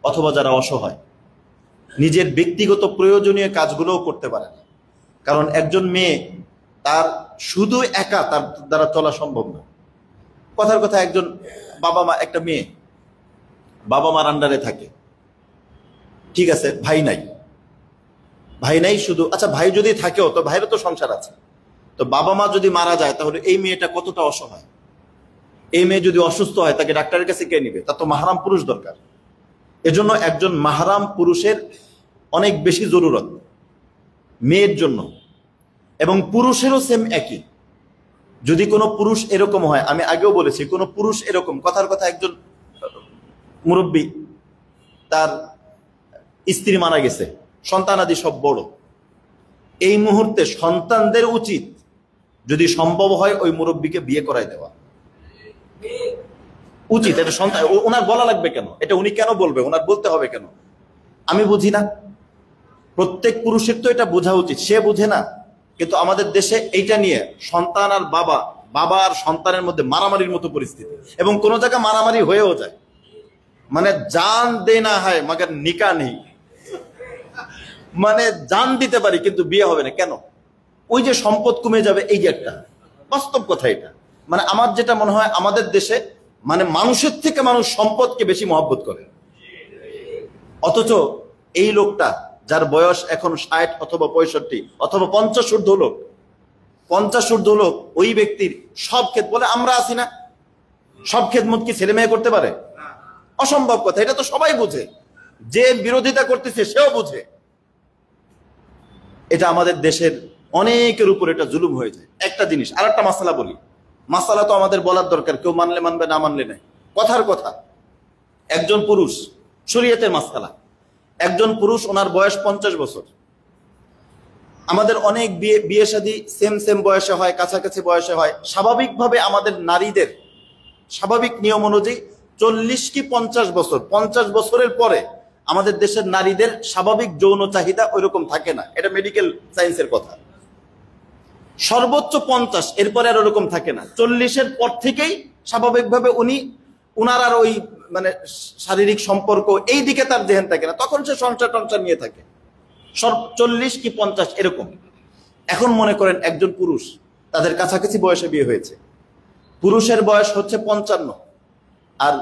অথবা যারা অসহায়, নিজের ব্যক্তিগত প্রয়োজনীয় কাজগুলোও করতে পারে না, কারণ একজন মেয়ে তার শুধু একা তার দ্বারা চলা সম্ভব না। কথার কথা, একজন বাবা মা, একটা মেয়ে বাবা মার আন্ডারে থাকে, ঠিক আছে, ভাই নাই, ভাই নাই শুধু, আচ্ছা ভাই যদি থাকেও তো ভাইয়েরও তো সংসার আছে, তো বাবা মা যদি মারা যায় তাহলে এই মেয়েটা কতটা অসহায়। এই মেয়ে যদি অসুস্থ হয় তাকে ডাক্তারের কাছে কে নিবে? তার তো মাহরাম পুরুষ দরকার। এজন্য একজন মাহরাম পুরুষের অনেক বেশি জরুরত মেয়ের জন্য, এবং পুরুষেরও সেম একই। যদি কোনো পুরুষ এরকম হয়, আমি আগেও বলেছি, কোনো পুরুষ এরকম, কথার কথা একজন মুরব্বী, তার স্ত্রী মারা গেছে, সন্তানাদি সব বড়, এই মুহূর্তে সন্তানদের উচিত যদি সম্ভব হয় ওই মুরব্বীকে বিয়ে করাই দেওয়া উচিত। এটা সন্তান, ওনার বলা লাগবে কেন? এটা উনি কেন বলবে? ওনার বলতে হবে কেন? আমি বুঝি না। প্রত্যেক পুরুষের তো এটা বোঝা উচিত, সে বুঝে না। কিন্তু আমাদের দেশে এইটা নিয়ে সন্তান আর বাবা, বাবা আর সন্তানের মধ্যে মারামারির মতো পরিস্থিতি, এবং কোনো জায়গায় মারামারি হয়েও যায়, মানে জান দেনা হয় মগর নিকা নেই, মানে জান দিতে পারি কিন্তু বিয়ে হবে না। কেন? ওই যে সম্পদ কমে যাবে, এই যে একটা বাস্তব কথা। এটা মানে আমার যেটা মনে হয়, আমাদের দেশে মানে মানুষের থেকে মানুষ সম্পদকে বেশি মহব্বত করে, অথচ এই লোকটা যার বয়স এখন 60 অথবা 65 অথবা 50 ঊর্ধ্ব লোক, 50 ঊর্ধ্ব লোক, ওই ব্যক্তির সব ক্ষেত বলে আমরা আছি না, সব খেদমত কি ছেলে মেয়ে করতে পারে? অসম্ভব কথা। এটা তো সবাই বুঝে, যে বিরোধিতা করতেছে সেও বুঝে। এটা আমাদের দেশের অনেকের উপর এটা জুলুম হয়ে যায়। একটা জিনিস, আর একটা মাসালা বলি, মাসালা তো আমাদের বলার দরকার, কেউ মানলে মানবে, না মানলে নাই, কথার কথা। একজন পুরুষ, শরীয়তের মাসালা, একজন পুরুষ, ওনার বয়স 50 বছর। আমাদের অনেক বিয়ে শাদী সেম বয়সে হয়, কাছাকাছি বয়সে হয়। স্বাভাবিকভাবে আমাদের নারীদের স্বাভাবিক নিয়ম অনুযায়ী 40 কি 50 বছর, 50 বছরের পরে আমাদের দেশের নারীদের স্বাভাবিক যৌন চাহিদা ওইরকম থাকে না। এটা মেডিকেল সায়েন্সের কথা। সর্বোচ্চ 50, এরপরে আর ওরকম থাকে না। 40-এর পর থেকেই স্বাভাবিকভাবে উনার আর ওই মানে শারীরিক সম্পর্ক এই দিকে তার জেহেন থাকে না, তখন সে সংসার টংসার নিয়ে থাকে। 40 কি 50 এরকম। এখন মনে করেন একজন পুরুষ, তাদের কাছাকাছি বয়সে বিয়ে হয়েছে, পুরুষের বয়স হচ্ছে 55 আর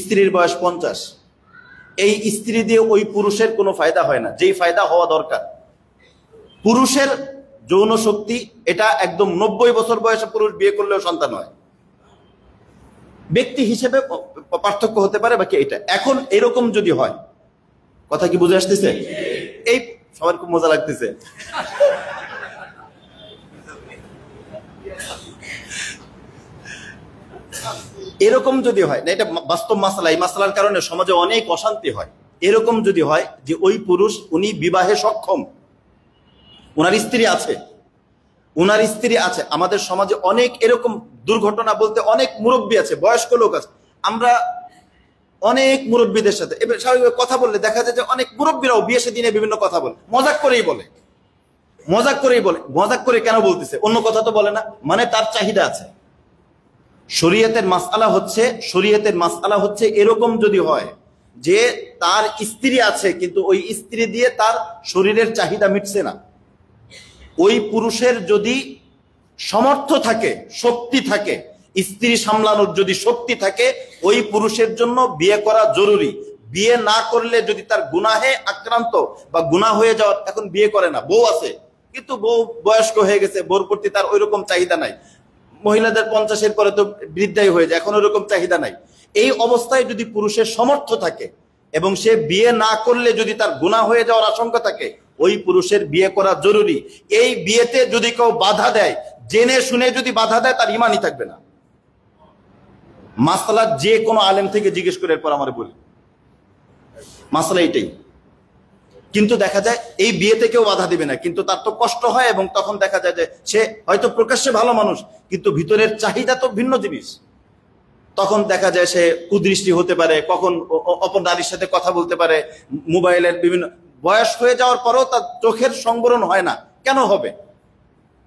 স্ত্রীর বয়স 50। এই স্ত্রী দিয়ে ওই পুরুষের কোনো ফায়দা হয় না, যেই ফায়দা হওয়া দরকার। পুরুষের যৌন শক্তি, এটা একদম 90 বছর বয়সে পুরুষ বিয়ে করলেও সন্তান হয়। ব্যক্তি হিসেবে পার্থক্য হতে পারে বাকি এটা। এখন এরকম যদি হয়, কথা কি বুঝে আসতেছে? এই সবার খুব মজা লাগতেছে। এরকম যদি হয় না, এটা বাস্তব মাসালা, এই মাসালার কারণে সমাজে অনেক অশান্তি হয়। এরকম যদি হয় যে ওই পুরুষ, উনি বিবাহে সক্ষম, ওনার স্ত্রী আছে, আমাদের সমাজে অনেক এরকম দুর্ঘটনা বলতে অনেক মুরব্বী আছে, বয়স্ক লোক আছে। আমরা অনেক মুরব্বীদের সাথে এবার স্বাভাবিক কথা বললে দেখা যায় যে অনেক মুরব্বীরাও বিয়ে দিনে বিভিন্ন কথা বলে, মজাক করেই বলে। মজাক করে কেন বলতেছে? অন্য কথা তো বলে না, মানে তার চাহিদা আছে। শরীয়তের মাসআলা হচ্ছে এরকম যদি হয় যে তার স্ত্রী আছে, কিন্তু ওই স্ত্রী দিয়ে তার শরীরের চাহিদা মিটছে না, ওই পুরুষের যদি সামর্থ্য থাকে, শক্তি থাকে, স্ত্রী সামলানোর যদি শক্তি থাকে, ওই পুরুষের জন্য বিয়ে করা জরুরি। বিয়ে না করলে যদি তার গুনাহে আক্রান্ত বা গুনাহ হয়ে যাওয়ার, এখন বিয়ে করে না, বউ আছে কিন্তু বউ বয়স্ক হয়ে গেছে, বউর প্রতি তার ওই রকম চাহিদা নাই। মহিলাদের 50-এর পরে তো বৃদ্ধাই হয়ে যায়, এখন ওরকম চাহিদা নাই। এই অবস্থায় যদি পুরুষের সামর্থ্য থাকে এবং সে বিয়ে না করলে যদি তার গুনাহ হয়ে যাওয়ার আশঙ্কা থাকে, ওই পুরুষের বিয়ে করা জরুরি। এই বিয়েতে যদি কেউ বাধা দেয়, জেনে শুনে যদি বাধা দেয়, তার ঈমানই থাকবে না। মাসআলা যে কোনো আলেম থেকে জিজ্ঞেস করে এরপর আমার বলি, মাসআলা এটাই। কিন্তু দেখা যায় এই বিয়েতে কেউ বাধা দিবে না, কিন্তু তার তো কষ্ট হয়, এবং তখন দেখা যায় যে সে হয়তো প্রকাশ্যে ভালো মানুষ, কিন্তু ভিতরের চাহিদা তো ভিন্ন জিনিস। তখন দেখা যায় সে কুদৃষ্টি হতে পারে, কখন অপর নারীর সাথে কথা বলতে পারে, মোবাইলের বিভিন্ন, বয়স হয়ে যাওয়ার পরেও তার চোখের সংবরণ হয় না। কেন হবে?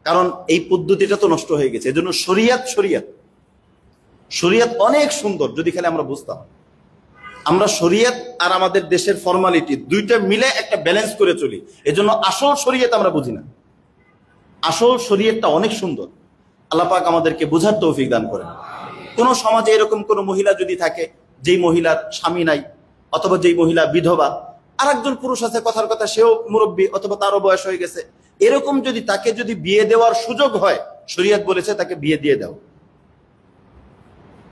কারণ এই পদ্ধতিটা তো নষ্ট হয়ে গেছে। এজন্য শরিয়ত অনেক সুন্দর যদি খালি আমরা বুঝতাম। আমরা শরিয়ত আর আমাদের দেশের ফর্মালিটি দুইটা মিলে একটা ব্যালেন্স করে চলি। এজন্য আসল শরিয়ত আমরা বুঝি না। আসল শরিয়তটা অনেক সুন্দর। আল্লাহ পাক আমাদেরকে বোঝার তৌফিক দান করেন। কোন সমাজে এরকম কোন মহিলা যদি থাকে যেই মহিলার স্বামী নাই, অথবা যেই মহিলা বিধবা, আর একজন পুরুষ আছে কথার কথা সেও মুরব্বী অথবা তারও বয়স হয়ে গেছে, এরকম যদি তাকে যদি বিয়ে দেওয়ার সুযোগ হয়, শরিয়ত বলেছে তাকে বিয়ে দিয়ে দাও।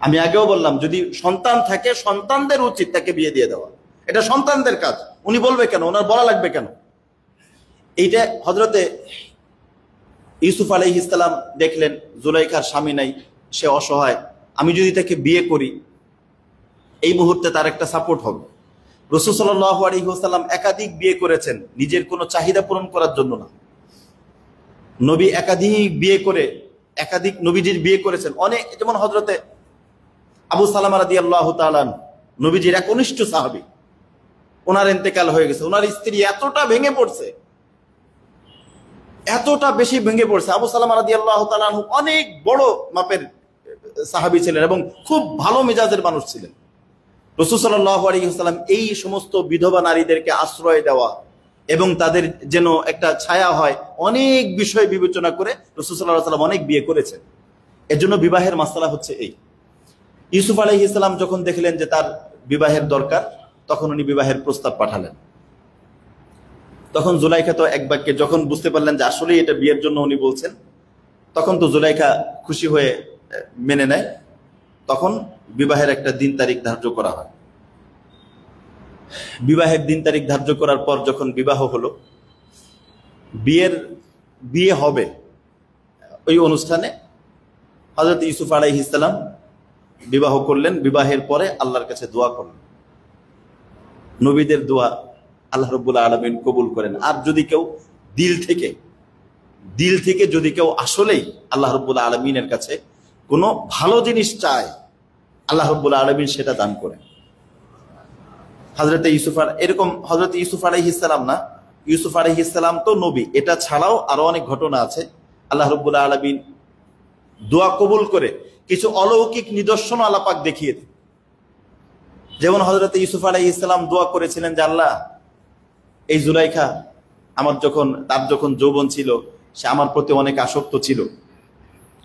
আমি আগেও বললাম, যদি সন্তান থাকে সন্তানদের উচিত তাকে বিয়ে দিয়ে দেওয়া। এটা সন্তানদের কাজ। উনি বলবে কেন? ওনার বলা লাগবে কেন? এইটা হযরতে ইউসুফ আলাইহিস সালাম দেখলেন জুলাইখার স্বামী নাই, সে অসহায়, আমি যদি তাকে বিয়ে করি এই মুহূর্তে তার একটা সাপোর্ট হবে। রাসূল সাল্লাল্লাহু আলাইহি ওয়াসাল্লাম একাধিক বিয়ে করেছেন, নিজের কোনো চাহিদা পূরণ করার জন্য না। নবী একাধিক বিয়ে করে একাধিক নবীজির বিয়ে করেছেন অনেক। যেমন হযরতে আবু সালামা রাদিয়াল্লাহু তাআলা নবীজির একনিষ্ঠ সাহাবী, ওনার ইন্তেকাল হয়ে গেছে। ওনার স্ত্রী এতটা ভেঙে পড়ছে, এতটা বেশি ভেঙে পড়ছে। আবু সালামা রাদিয়াল্লাহু তাআলা অনেক বড় মাপের সাহাবী ছিলেন এবং খুব ভালো মেজাজের মানুষ ছিলেন। রাসূল সাল্লাল্লাহু আলাইহি ওয়াসাল্লাম এই সমস্ত বিধবা নারীদেরকে আশ্রয় দেওয়া এবং তাদের যেন একটা ছায়া হয়, অনেক বিষয় বিবেচনা করে রাসূল সাল্লাল্লাহু আলাইহি ওয়াসাল্লাম অনেক বিয়ে করেছেন। এর জন্য বিবাহের মাসআলা হচ্ছে এই। ইউসুফ আলাইহিস সালাম যখন দেখলেন যে তার বিবাহের দরকার, তখন উনি বিবাহের প্রস্তাব পাঠালেন। তখন জুলাইখা তো এক বাক্যে যখন বুঝতে পারলেন যে আসলে এটা বিয়ের জন্য উনি বলছেন, তখন তো জুলাইখা খুশি হয়ে মেনে নেয়। তখন বিবাহের একটা দিন তারিখ ধার্য করা হয়। বিবাহের দিন তারিখ ধার্য করার পর যখন বিবাহ হলো, বিয়ে হবে, ওই অনুষ্ঠানে হযরত ইউসুফ আলাইহিস সালাম বিবাহ করলেন। বিবাহের পরে আল্লাহর কাছে দোয়া করলেন। নবীদের দোয়া আল্লাহ রাব্বুল আলামিন কবুল করেন। আর যদি কেউ দিল থেকে যদি কেউ আসলেই আল্লাহ রাব্বুল আলামিনের কাছে কোনো ভালো জিনিস চায়, আল্লাহ রাব্বুল আলামিন সেটা দান করেন। হযরত ইউসুফ আলাইহিস সালাম না, ইউসুফ আলাইহিস সালাম তো নবী, এটা ছাড়াও আরো অনেক ঘটনা আছে। আল্লাহ রাব্বুল আলামিন দোয়া কবুল করে কিছু অলৌকিক নিদর্শন আল্লাহ পাক দেখিয়ে দেন। যেমন হযরত ইউসুফ আলাইহিস সালাম দোয়া করেছিলেন যে আল্লাহ, এই জুলাইখা তার যখন যৌবন ছিল, সে আমার প্রতি অনেক আসক্ত ছিল।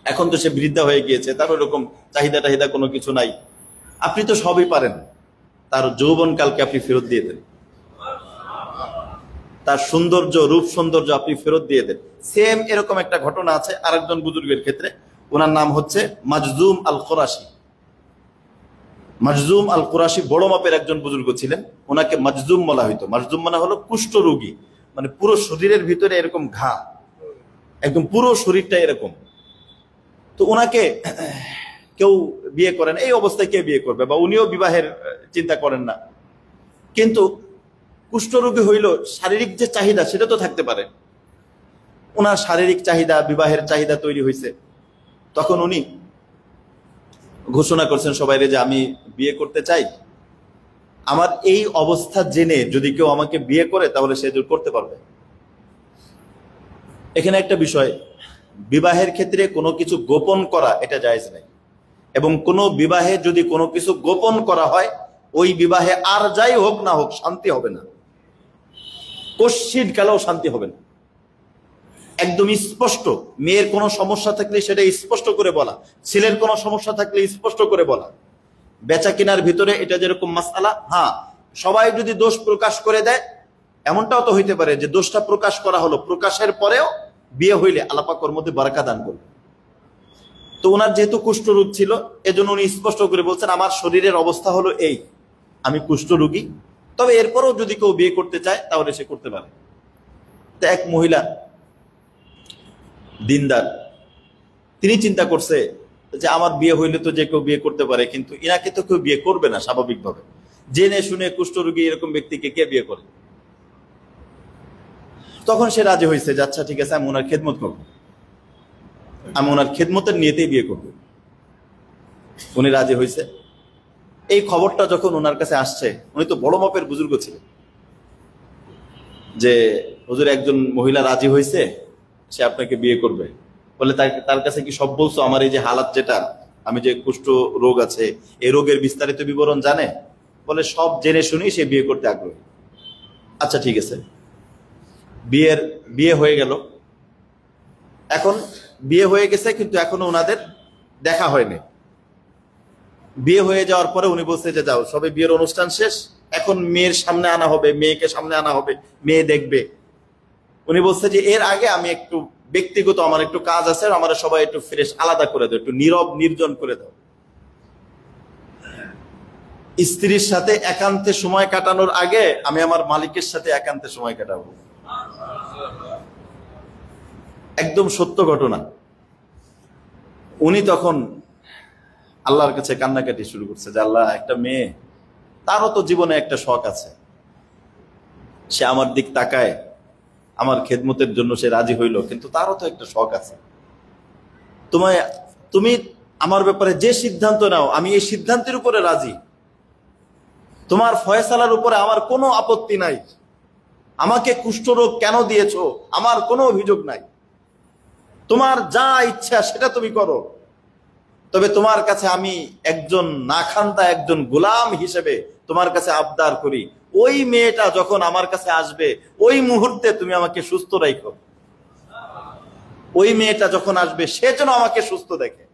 এখন তো সে বৃদ্ধা হয়ে গিয়েছে, তার ওরকম চাহিদা কোনো কিছু নাই। আপনি তো সবই পারেন, তার যৌবনকালকে আপনি ফেরত দিয়ে দেন, তার রূপ সৌন্দর্য আপনি ফেরত দিয়ে দেন। সেম এরকম একটা ঘটনা আছে আরেকজন বুজুর্গের ক্ষেত্রে। ওনার নাম হচ্ছে মাজজুম আল কুরাশি। মাজজুম আল কুরাশি বড় মাপের একজন বুজুর্গ ছিলেন। ওনাকে মাজজুম বলা হইতো। মাজজুম মানে হলো কুষ্ঠ রোগী, মানে পুরো শরীরের ভিতরে এরকম ঘা, একদম পুরো শরীরটা এরকম। তো ওনাকে কেউ বিয়ে করেন, এই অবস্থায় কে বিয়ে করবে, বা উনিও বিবাহের চিন্তা করেন না। কিন্তু কুষ্ঠরোগী হইল, শারীরিক যে চাহিদা সেটা তো থাকতে পারে। ওনার শারীরিক চাহিদা, বিবাহের চাহিদা তৈরি হয়েছে। তখন উনি ঘোষণা করছেন সবাই যে আমি বিয়ে করতে চাই। আমার এই অবস্থা জেনে যদি কেউ আমাকে বিয়ে করে তাহলে সে করতে পারবে। এখানে একটা বিষয়, বিবাহের ক্ষেত্রে কোনো কিছু গোপন করা এটা জায়েজ নাই। এবং কোনো বিবাহে যদি কোনো কিছু গোপন করা হয়, ওই বিবাহে আর যাই হোক না হোক শান্তি হবে না, কশিন কালেও শান্তি হবে না। একদম স্পষ্ট, মেয়ের কোনো সমস্যা থাকলে সেটা স্পষ্ট করে বলা, ছেলের কোনো সমস্যা থাকলে স্পষ্ট করে বলা। বেচা কেনার ভিতরে এটা যেরকম মাসআলা, হ্যাঁ সবাই যদি দোষ প্রকাশ করে দেয়, এমনটাও তো হইতে পারে যে দোষটা প্রকাশ করা হলো, প্রকাশের পরেও বিয়ে হইলে আল্লাহ পাক ওর মধ্যে বারাকা দান করবে। তো ওনার যেহেতু কুষ্ঠরোগ ছিল, এজন্য উনি স্পষ্ট করে বলছেন আমার শরীরের অবস্থা হলো এই, আমি কুষ্ঠরোগী, তবে এরপরও যদি কেউ বিয়ে করতে চায় তাহলে সে করতে পারে। তো এক মহিলা দিনদার, তিনি চিন্তা করছে যে আমার বিয়ে হইলে তো যে কেউ বিয়ে করতে পারে, কিন্তু ইনাকে তো কেউ বিয়ে করবে না স্বাভাবিকভাবে। জেনে শুনে কুষ্ঠরোগী এরকম ব্যক্তিকে কে বিয়ে করে? তখন সে রাজি হয়েছে যে আচ্ছা ঠিক আছে, আমি ওনার খেদমত করবো, আমি ওনার খেদমতের নিয়েতেই বিয়ে করবো। উনি রাজি হয়েছে। এই খবরটা যখন ওনার কাছে আসছে, উনি তো বড় মাপের বুজুর্গ ছিলেন, যে হুজুর একজন মহিলা রাজি হয়েছে, সে আপনাকে বিয়ে করবে। বলে তার কাছে কি সব বলছো? আমার এই যে হালাত, যেটা আমি যে কুষ্ঠ রোগ আছে, এই রোগের বিস্তারিত বিবরণ জানে? বলে সব জেনে শুনি সে বিয়ে করতে আগ্রহী। আচ্ছা ঠিক আছে, বিয়ে হয়ে গেল। এখন বিয়ে হয়ে গেছে, কিন্তু এখনো ওনাদের দেখা হয়নি। বিয়ে হয়ে যাওয়ার পরে উনি বলছে যে যাও, সবে বিয়ের অনুষ্ঠান শেষ, এখন মেয়ের সামনে আনা হবে, মেয়েকে সামনে আনা হবে, মেয়ে দেখবে। উনি বলছে যে এর আগে আমি একটু ব্যক্তিগত আমার একটু কাজ আছে, আমার সবাই একটু ফ্রেশ আলাদা করে দাও, একটু নীরব নির্জন করে দাও। স্ত্রীর সাথে একান্তে সময় কাটানোর আগে আমি আমার মালিকের সাথে একান্তে সময় কাটাবো। একদম সত্য ঘটনা। উনি তখন আল্লাহর কাছে কান্নাকাটি শুরু করছে যে আল্লাহ, একটা মেয়ে, তারও তো জীবনে একটা শখ আছে, সে আমার দিক তাকায়, আমার খেদমতের জন্য সে রাজি হইল, কিন্তু তারও তো একটা শখ আছে। তুমি আমার ব্যাপারে যে সিদ্ধান্ত নাও, আমি এই সিদ্ধান্তের উপরে রাজি। তোমার ফয়সালার উপরে আমার কোনো আপত্তি নাই। আমাকে কুষ্ঠরোগ কেন দিয়েছো আমার কোনো অভিযোগ নাই। তোমার যা ইচ্ছা সেটা তুমি করো, তবে তোমার কাছে আমি একজন নাখান্তা, একজন গোলাম হিসেবে তোমার কাছে আবদার করি, ওই মেয়েটা যখন আমার কাছে আসবে ওই মুহূর্তে তুমি আমাকে সুস্থ রাখো। ওই মেয়েটা যখন আসবে সে যেন আমাকে সুস্থ দেখে,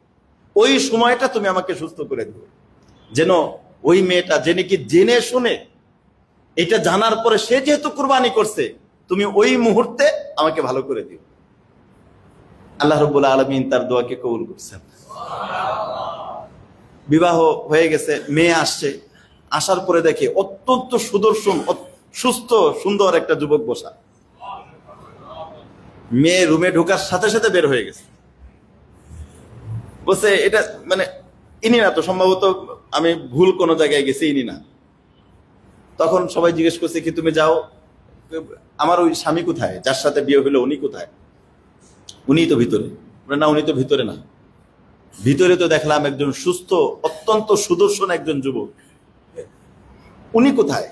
ওই সময়টা তুমি আমাকে সুস্থ করে দিও। যেন ওই মেয়েটা জেনে কি জেনে শুনে, এটা জানার পরে সে যেহেতু কুরবানি করছে, তুমি ওই মুহূর্তে আমাকে ভালো করে দিও। আল্লাহ রাব্বুল আলামিন তার দোয়াকে কবুল করছেন। বিবাহ হয়ে গেছে, মেয়ে আসছে। আসার পরে দেখে অত্যন্ত সুদর্শন, সুস্থ, সুন্দর একটা যুবক বসা। মেয়ে রুমে ঢোকার সাথে সাথে বের হয়ে গেছে। বলছে এটা মানে ইনি না তো, সম্ভবত আমি ভুল কোনো জায়গায় গেছি, ইনি না। তখন সবাই জিজ্ঞেস করছে কি তুমি যাও, আমার ওই স্বামী কোথায়, যার সাথে বিয়ে হলো উনি কোথায়? উনি তো ভিতরে। না, উনি তো ভিতরে না, ভিতরে তো দেখলাম একজন সুস্থ, অত্যন্ত সুদর্শন একজন যুবক, উনি কোথায়?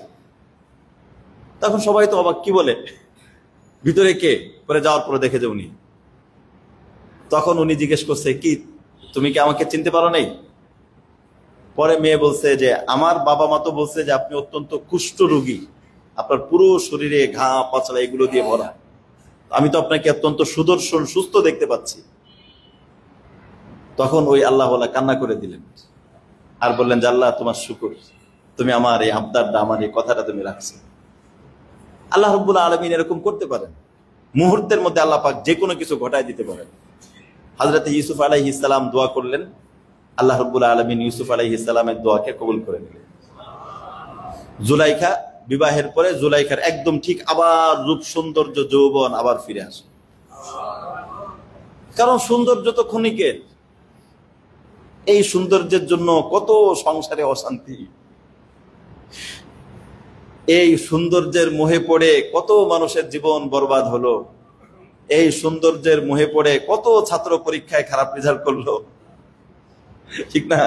তখন সবাই তো অবাক, কি বলে ভিতরে কে? পরে যাওয়ার পরে দেখে যে উনি। তখন উনি জিজ্ঞেস করছে কি তুমি কি আমাকে চিনতে পারো নাই? পরে মেয়ে বলছে যে আমার বাবা মা তো বলছে যে আপনি অত্যন্ত কুষ্ঠ রোগী, আপনার পুরো শরীরে ঘা পাচলা এগুলো দিয়ে ভরা, আমি তো আপনাকে অত্যন্ত সুদর্শন সুস্থ দেখতে পাচ্ছি। তখন ওই আল্লাহওয়ালা কান্না করে দিলেন আর বললেন যে আল্লাহ তোমার শুকর, তুমি আমার এই আবদারটা, আমার এই কথাটা তুমি রাখছো। আল্লাহ রাব্বুল আলামিন এরকম করতে পারেন, মুহূর্তের মধ্যে আল্লাহ পাক যে কোনো কিছু ঘটায় দিতে পারেন। হযরত ইউসুফ আলাইহিস সালাম দোয়া করলেন, আল্লাহ রাব্বুল আলামিন ইউসুফ আলাইহিস সালামের দোয়াকে কবুল করে নিলেন। জুলাইখা বিবাহের পরে জুলাইখার একদম ঠিক আবার রূপ সৌন্দর্য যৌবন আবার ফিরে আসে। কারণ সৌন্দর্য তো ক্ষণিকের, এই সৌন্দর্যের জন্য কত সংসারে অশান্তি, এই সৌন্দর্যের মোহে পড়ে কত মানুষের জীবন বরবাদ হলো, এই সৌন্দর্যের মোহে পড়ে কত ছাত্র পরীক্ষায় খারাপ রেজাল্ট করলো, ঠিক না?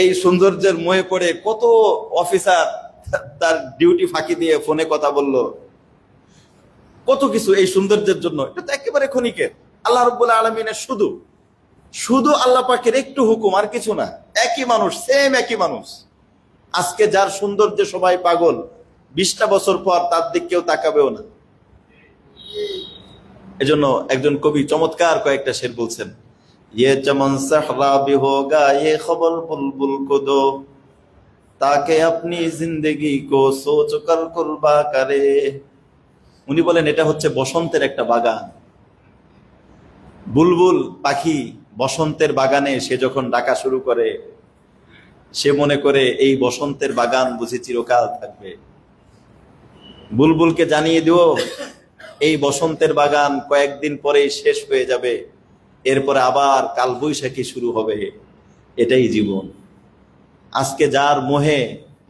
এই সৌন্দর্যের মোহে পড়ে কত অফিসার তার ডিউটি ফাঁকি দিয়ে ফোনে কথা বললো, কত কিছু এই সৌন্দর্যের জন্য। এটা তো একেবারে ক্ষণিকের। আল্লাহ রাব্বুল আলামিনের শুধু শুধু আল্লাহ পাকের একটু হুকুম, আর কিছু না। একই মানুষ, সেম একই মানুষ। আজকে যার সৌন্দর্যে সবাই পাগল, 20টা বছর পর তার দিক কেউ তাকাবেও না। এজন্য একজন কবি চমৎকার কয়েকটা শের বলছেন, ইয়ে চমন সাহরা ভি হোগা ইয়ে খবর বুলবুল কো দো, তাকে আপনি জিন্দেগি কো সোচ কর কুরবা করে। উনি বলেন এটা হচ্ছে বসন্তের একটা বাগান। বুলবুল পাখি বসন্তের বাগানে সে যখন ডাকা শুরু করে, সে মনে করে এই বসন্তের বাগান বুঝি চিরকাল থাকবে। বুলবুলকে জানিয়ে দিও এই বসন্তের বাগান কয়েকদিন পরেই শেষ হয়ে যাবে, এরপরে আবার কালবৈশাখী শুরু হবে। এটাই জীবন। আজকে যার মোহে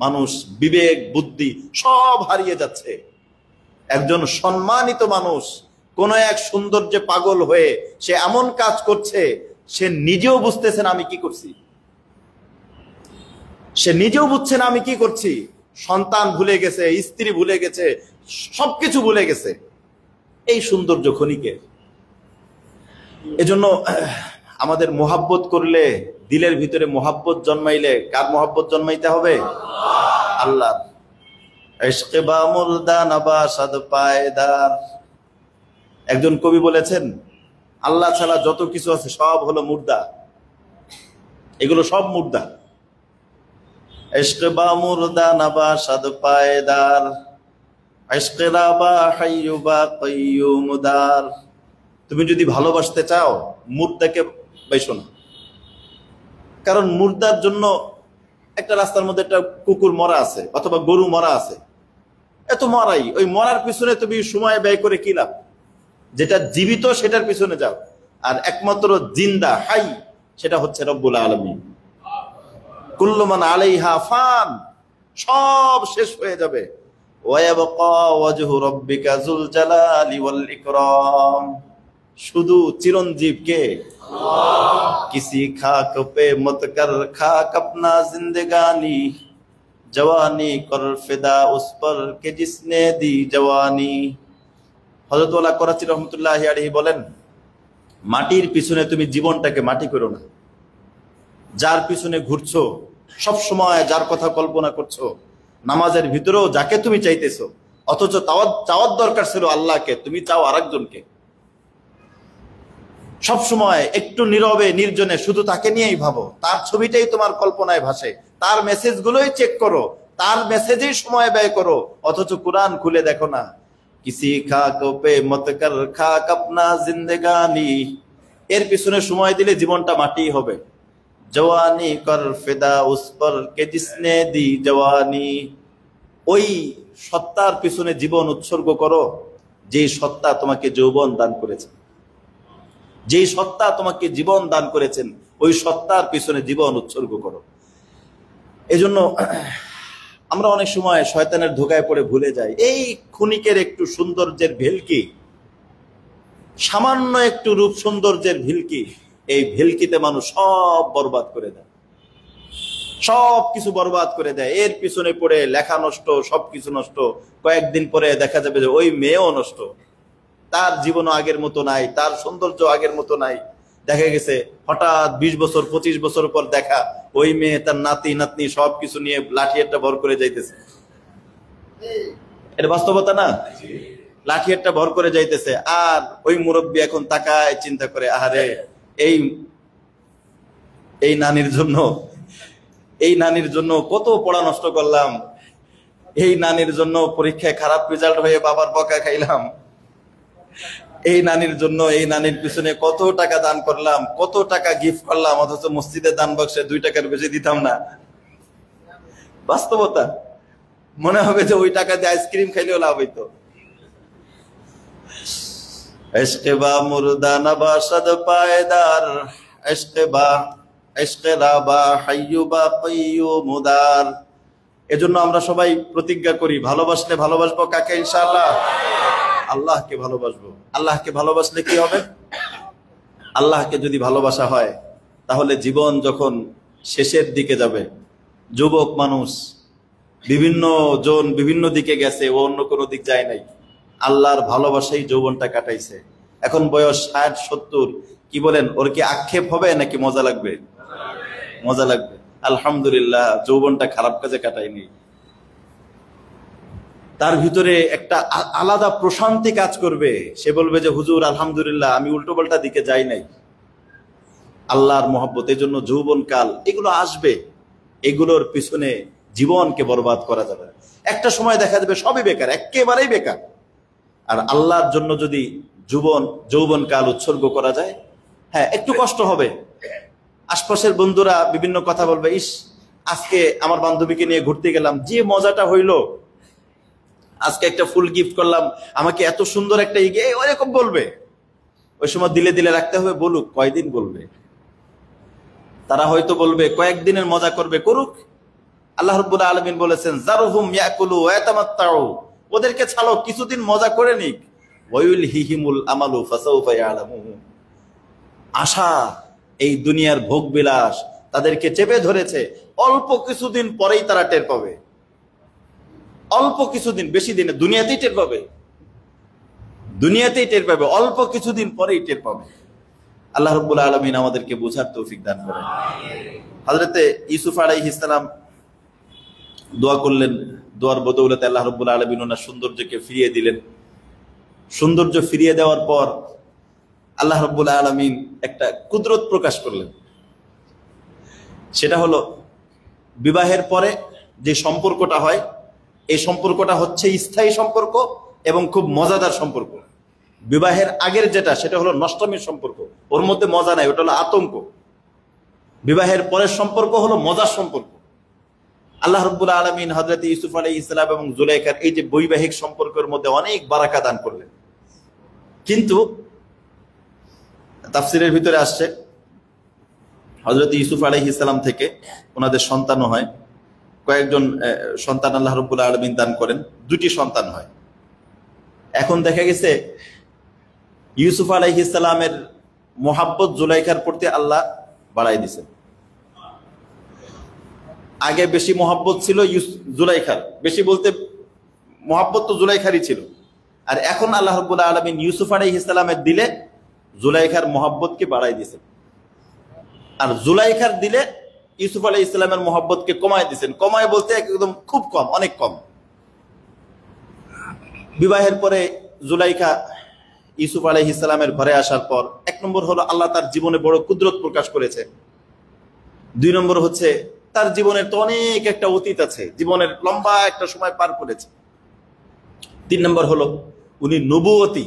মানুষ বিবেক বুদ্ধি সব হারিয়ে যাচ্ছে, একজন সম্মানিত মানুষ কোন এক সৌন্দর্যে পাগল হয়ে সে এমন কাজ করছে, সে নিজেও বুঝতেছেন আমি কি করছি। সে নিজেও বুঝছে না আমি কি করছি, সন্তান ভুলে গেছে, স্ত্রী ভুলে গেছে, সবকিছু ভুলে গেছে। এই সৌন্দর্য ক্ষণিকের। এজন্য আমাদের মোহাব্বত করলে, দিলের ভিতরে মোহাব্বত জন্মাইলে, কার মোহাব্বত জন্মাইতে হবে? আল্লাহ। ইশকে বা মুর্দা নাবা সাদ পায়দার। একজন কবি বলেছেন, আল্লাহ ছাড়া যত কিছু আছে সব হলো মুর্দা, এগুলো সব মুর্দা। ইশকে বা মুর্দা নাবা সাদ পায়দার, ইশকে রাবা হাইয়ু বা কাইয়ুমদার। তুমি যদি ভালোবাসতে চাও মুর্দাকে বাইসো না, কারণ মুর্দার জন্য একটা রাস্তার মধ্যে একটা কুকুর মরা আছে অথবা গরু মরা আছে, এত মরাই, ওই মরার পিছনে তুমি সময় ব্যয় করে কি লাভ? যেটা জীবিত সেটার পিছনে যাও। আর একমাত্র জিন্দা হাই সেটা হচ্ছে রব্বুল আলামিন। কুল্লু মান আলাইহা ফান, সব শেষ হয়ে যাবে। ওয়ায়াবকা ওয়াজহু রাব্বিকা যুল জালালি ওয়াল ইকরাম। শুধু চিরঞ্জীব কে? আল্লাহ। কিসি খাক পে মত কর খাক আপনা জিন্দেগানি, জওয়ানি কর ফিদা উস পর কে জিসনে দি জওয়ানি। হযরত ওয়ালা করাচি রহমাতুল্লাহি আলাইহি বলেন, মাটির পিছনে তুমি জীবনটাকে মাটি করো না। যার পিছনে ঘুরছো, সব সময় যার কথা কল্পনা করছো, নামাজের ভিতরেও যাকে তুমি চাইতেছো, অথচ চাওয়ার দরকার ছিল আল্লাহকে, তুমি চাও আরেকজনকে। সব সময় একটু নীরবে নির্জনে শুধু তাকে নিয়েই ভাবো, তার ছবিটাই তোমার কল্পনায় ভাসে, তার মেসেজ গুলোই চেক করো, তার মেসেজেই সময় ব্যয় করো, অথচ কুরআন খুলে দেখো না। কিসি খাক পে মত কর খাক আপনা জিন্দেগানি, এর পিছনে সময় দিলে জীবনটা মাটি হবে। জওয়ানি কর ফিদা উস পর কে জিসনে দি জওয়ানি, ওই সত্তার পিছনে জীবন উৎসর্গ করো যে সত্তা তোমাকে যৌবন দান করেছে, যে সত্তা তোমাকে জীবন দান করেছেন, ওই সত্তার পিছনে জীবন উৎসর্গ করো। এজন্য আমরা অনেক সময় শয়তানের ধোকায় পড়ে ভুলে যাই, এই ক্ষণিকের একটু সৌন্দর্যের ভেলকি, সামান্য একটু রূপ সৌন্দর্যের ভেলকি, এই ভেলকিতে মানুষ সব বরবাদ করে দেয়, সব কিছু বরবাদ করে দেয়। এর পিছনে পড়ে লেখা নষ্ট, সবকিছু নষ্ট। কয়েকদিন পরে দেখা যাবে যে ওই মেয়েও নষ্ট, তার জীবনও আগের মতো নাই, তার সৌন্দর্য আগের মতো নাই। দেখা গেছে হঠাৎ 20 বছর 25 বছর পর দেখা ওই মেয়ে তার নাতি নাতনি সবকিছু নিয়ে লাঠি একটা ভর করে যাইতেছে। এটা বাস্তবতা না? লাঠি একটা ভর করে যাইতেছে, আর ওই মুরব্বী এখন তাকায় চিন্তা করে, আহারে এই নানির জন্য কত পড়া নষ্ট করলাম, এই নানির জন্য পরীক্ষায় খারাপ রেজাল্ট হয়ে বাবার বকা খাইলাম, এই নানির জন্য, এই নানির পিছনে কত টাকা দান করলাম, কত টাকা গিফট করলাম, অথচ মসজিদের দান বক্সে 2 টাকার বেশি দিতাম না। বাস্তবতা। মনে হবে যে ওই টাকা দিয়ে আইসক্রিম খাইলেও লাভ হইতো। ইশকে বা মুর্দা নাবা সাদ পায়দার, ইশকে রাবা হাইয়ু বা কাইয়ুমদার। এজন্য আমরা সবাই প্রতিজ্ঞা করি, ভালোবাসলে ভালোবাসবো কাকে? ইনশাআল্লাহ আল্লাহকে ভালোবাসবো। আল্লাহকে ভালোবাসলে কি হবে? আল্লাহকে যদি ভালোবাসা হয় তাহলে জীবন যখন শেষের দিকে যাবে, যুবক মানুষ বিভিন্ন দিকে গেছে, ও অন্য কোনো দিক যায় নাই, আল্লাহর ভালোবাসাই যৌবনটা কাটাইছে। এখন বয়স 60-70, কি বলেন, ওর কি আক্ষেপ হবে নাকি মজা লাগবে? মজা লাগবে। আলহামদুলিল্লাহ, যৌবনটা খারাপ কাজে কাটায়নি। তার ভিতরে একটা আলাদা প্রশান্তি কাজ করবে। সে বলবে যে হুজুর আলহামদুলিল্লাহ, আমি উল্টোপাল্টা দিকে যাই নাই। আল্লাহর মহব্বত। এই জন্য যৌবনকাল এগুলো আসবে, এগুলোর পিছনে জীবনকে বরবাদ করা যাবে। একটা সময় দেখা যাবে সবই বেকার, একেবারেই বেকার। আর আল্লাহর জন্য যদি যৌবনকাল উৎসর্গ করা যায়, হ্যাঁ একটু কষ্ট হবে, আশপাশের বন্ধুরা বিভিন্ন কথা বলবে, ইস আজকে আমার বান্ধবীকে নিয়ে ঘুরতে গেলাম, যে মজাটা হইলো, আজকে একটা ফুল গিফট করলাম, আমাকে এত সুন্দর একটা ওইরকম বলবে। ওই সময় দিলে দিলে রাখতে হবে, বলুক, কয়দিন বলবে? তারা হয়তো বলবে কয়েকদিনের মজা করবে, করুক। আল্লাহ রাব্বুল আলামিন বলেছেন, জারহুম ইয়াকুলু ওয়া ইয়াতামাত্তাউ, ওদেরকে ছাড়ো, কিছুদিন মজা করে নিক। ওয়ায়ুলহিহিমুল আমালু ফাসাউফা ইয়ালামুন। আশা, এই দুনিয়ার ভোগ বিলাস তাদেরকে চেপে ধরেছে, অল্প কিছুদিন পরেই তারা টের পাবে। অল্প কিছুদিন, বেশি দিনে, দুনিয়াতেই টের পাবে, দুনিয়াতেই টের পাবে, অল্প কিছুদিন পরেই টের পাবে। আল্লাহ রাব্বুল আলামিন আমাদেরকে বোঝার তৌফিক দান করেন। হযরতে ইউসুফ আলাইহিস সালাম দোয়া করলেন, দোয়ার বদৌলতে আল্লাহ রাব্বুল আলামিন ওনার সৌন্দর্যকে ফিরিয়ে দিলেন। সৌন্দর্য ফিরিয়ে দেওয়ার পর আল্লাহ রাব্বুল আলামিন একটা কুদরত প্রকাশ করলেন। সেটা হলো বিবাহের পরে যে সম্পর্কটা হয়, এই সম্পর্কটা হচ্ছে স্থায়ী সম্পর্ক এবং খুব মজাদার সম্পর্ক। বিবাহের আগের যেটা, সেটা হলো নষ্টামির সম্পর্ক, ওর মধ্যে মজা নাই, ওটা হলো আতঙ্ক। বিবাহের পরের সম্পর্ক হলো মজার সম্পর্ক। আল্লাহ রাব্বুল আলামিন হযরত ইউসুফ আলাইহিস সালাম এবং জুলাইখার এই যে বৈবাহিক সম্পর্কের মধ্যে অনেক বারাকা দান করলেন। কিন্তু তাফসীরের ভিতরে আসছে হযরত ইউসুফ আলাইহিস সালাম থেকে ওনাদের সন্তানও হয়, কয়েকজন সন্তান আল্লাহ রাব্বুল আলামিন দান করেন, দুটি সন্তান হয়। এখন দেখা গেছে ইউসুফ আলাইহিস সালামের মোহাব্বত জুলাইখার প্রতি আল্লাহ বাড়াই দিয়েছেন। আগে বেশি মোহাব্বত ছিল জুলাইখার, বেশি বলতে মোহাব্বত তো জুলাইখারই ছিল। আর এখন আল্লাহ রাব্বুল আলামিন ইউসুফ আলাইহিস সালামের দিলে জুলাইখার মোহাব্বতকে বাড়াই দিয়েছেন, আর জুলাইখার দিলে ইউসুফ আলাইহিস সালামের মোহাব্বতকে কমাই দিয়েছেন। কমায় বলতে একদম খুব কম, অনেক কম। বিবাহের পরে জুলাইখা ইউসুফ আলাইহিস সালামের ঘরে আসার পর এক নম্বর হলো আল্লাহ তার জীবনে বড় কুদরত প্রকাশ করেছে। দুই নম্বর হচ্ছে তার জীবনের তো অনেক একটা অতীত আছে, জীবনের লম্বা একটা সময় পার করেছে। তিন নম্বর হলো উনি নবুয়তি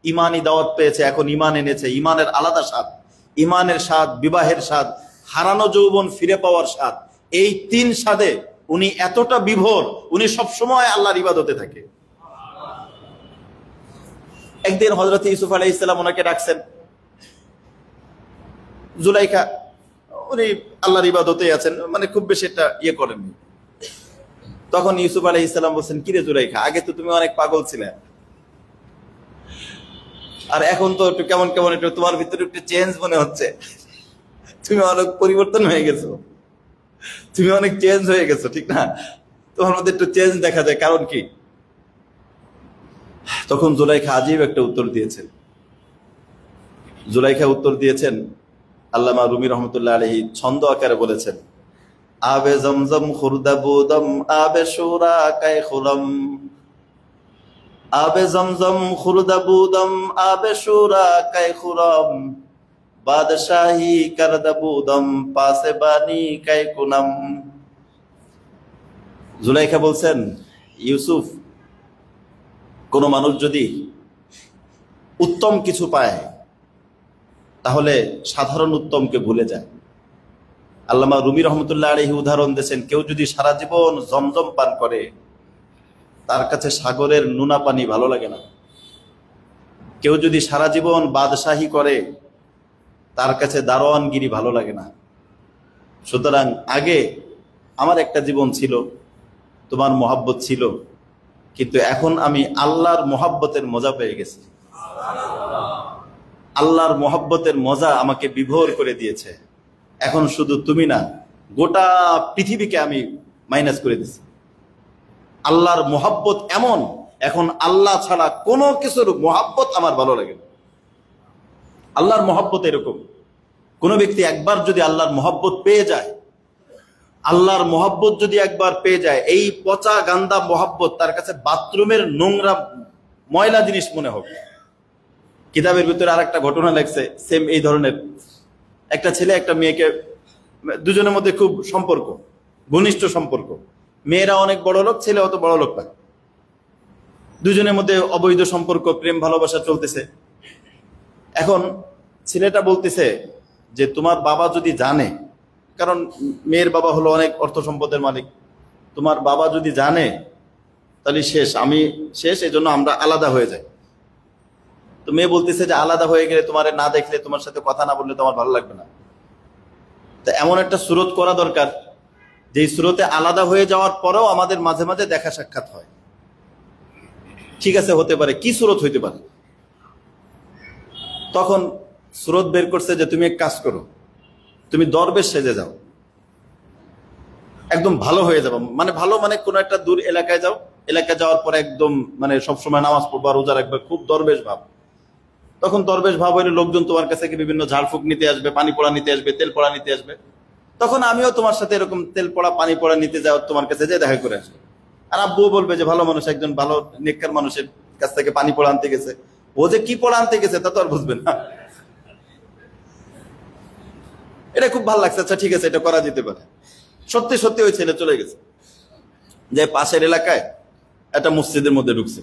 ইমানি দাওয়াত পেয়েছে, এখন ইমান এনেছে, ইমানের আলাদা স্বাদ, ইমানের স্বাদ, বিবাহের স্বাদ, হারানো যৌবন ফিরে পাওয়ার স্বাদ। এই তিন স্বাদে উনি এতটা বিভোর, উনি সবসময় আল্লাহর ইবাদতে থাকে। একদিন হযরত ইউসুফ আলাইহিস সালাম ওনাকে ডাকছেন, জুলাইখা উনি আল্লাহর ইবাদতে আছেন, মানে খুব বেশি একটা ইয়ে করেননি। তখন ইউসুফ আলাইহিস সালাম বলছেন, কিরে জুলাইখা, আগে তো তুমি অনেক পাগল ছিলে, আর এখন তো একটু কেমন কেমন, একটু তোমার ভিতরে একটু চেঞ্জ মনে হচ্ছে, তুমি অনেক পরিবর্তন হয়ে গেছো, তুমি অনেক চেঞ্জ হয়ে গেছো, ঠিক না? তোমার মধ্যে একটু চেঞ্জ দেখা যায়, কারণ কি? তখন জুলাইখা আজীব একটা উত্তর দিয়েছেন। জুলাইখা উত্তর দিয়েছেন, আল্লামা রুমি রহমতুল্লাহ আলাইহি ছন্দ আকারে বলেছেন, আবে জমজম খুরদাবুদম আবে শুরা কায় খুলম, আবে জমজম খুরদাবুদম আবে শুরা কায় খুরম, বাদশাহী করদাবুদম পাসে বানি কায় কুনম। জুলাইখা বলছেন, ইউসুফ, কোন মানুষ যদি উত্তম কিছু পায় তাহলে সাধারণ উত্তমকে ভুলে যায়। আল্লামা রুমি রহমতুল্লাহ আলাইহি উদাহরণ দিয়েছেন, কেউ যদি সারা জীবন জমজম পান করে তার কাছে সাগরের নুনা পানি ভালো লাগে না। কেউ যদি সারা জীবন বাদশাহী করে তার কাছে দারোয়ানগিরি ভালো লাগে না। সুতরাং আগে আমার একটা জীবন ছিল, তোমার মোহাব্বত ছিল, কিন্তু এখন আমি আল্লাহর মোহাব্বতের মজা পেয়ে গেছি। আল্লাহর মোহাব্বতের মজা আমাকে বিভোর করে দিয়েছে। এখন শুধু তুমি না, গোটা পৃথিবীকে আমি মাইনাস করে দিছি। আল্লাহর মোহাব্বত এমন, এখন আল্লাহ ছাড়া কোনো কিছুর মোহাব্বত আমার ভালো লাগে না। আল্লাহর মোহাব্বত এরকম, কোন ব্যক্তি একবার যদি আল্লাহর মোহাব্বত পেয়ে যায়, আল্লাহর মোহাব্বত যদি একবার পেয়ে যায়, এই পচা গান্দা মোহাব্বত তার কাছে বাথরুমের নোংরা ময়লা জিনিস মনে হবে। কিতাবের ভিতরে আর একটা ঘটনা লেখছে সেম এই ধরনের। একটা ছেলে একটা মেয়েকে, দুজনের মধ্যে খুব সম্পর্ক, ঘনিষ্ঠ সম্পর্ক, মেয়েরা অনেক বড় লোক, ছেলে অত বড় লোক না, দুজনের মধ্যে অবৈধ সম্পর্ক, প্রেম ভালোবাসা চলতেছে। এখন ছেলেটা বলতেছে যে তোমার বাবা যদি জানে, কারণ মেয়ের বাবা হলো অনেক অর্থ সম্পদের মালিক, তোমার বাবা যদি জানে তাহলে শেষ, আমি শেষ, এই জন্য আমরা আলাদা হয়ে যাই। তো মেয়ে বলতেছে যে আলাদা হয়ে গেলে তোমার না দেখলে, তোমার সাথে কথা না বললে তোমার ভালো লাগবে না। তা এমন একটা সুরত করা দরকার যে সুরতে আলাদা হয়ে যাওয়ার পরেও আমাদের মাঝে মাঝে দেখা সাক্ষাৎ হয়। ঠিক আছে, হতে পারে, কি সুরত হইতে পারে? তখন সুরত বের করছে যে তুমি এক কাজ করো, তুমি দরবেশ সেজে যাও, একদম ভালো হয়ে যাবো। মানে ভালো মানে কোনো একটা দূর এলাকায় যাও, এলাকায় যাওয়ার পরে একদম মানে সবসময় নামাজ পড়বা, রোজা রাখবে, খুব দরবেশ ভাব। তখন দরবেশ ভাব হইলে লোকজন তোমার কাছে বিভিন্ন ঝাড়ফুঁক নিতে আসবে, পানি পড়া নিতে আসবে, তেল পড়া নিতে আসবে। তখন আমিও তোমার সাথে এরকম তেল পড়া পানি পড়া নিতে যাও, তোমার কাছে যে দেখা করে আসবে। আর আব্বুও বলবে যে ভালো মানুষ, একজন ভালো নেককার মানুষের কাছ থেকে পানি পড়া আনতে গেছে। ও যে কি পড়া আনতে গেছে তা তো আর বুঝবে না। এটা খুব ভালো লাগছে, আচ্ছা ঠিক আছে, এটা করা যেতে পারে। সত্যি সত্যি ওই ছেলে চলে গেছে, যে পাশের এলাকায় একটা মসজিদের মধ্যে ঢুকছে।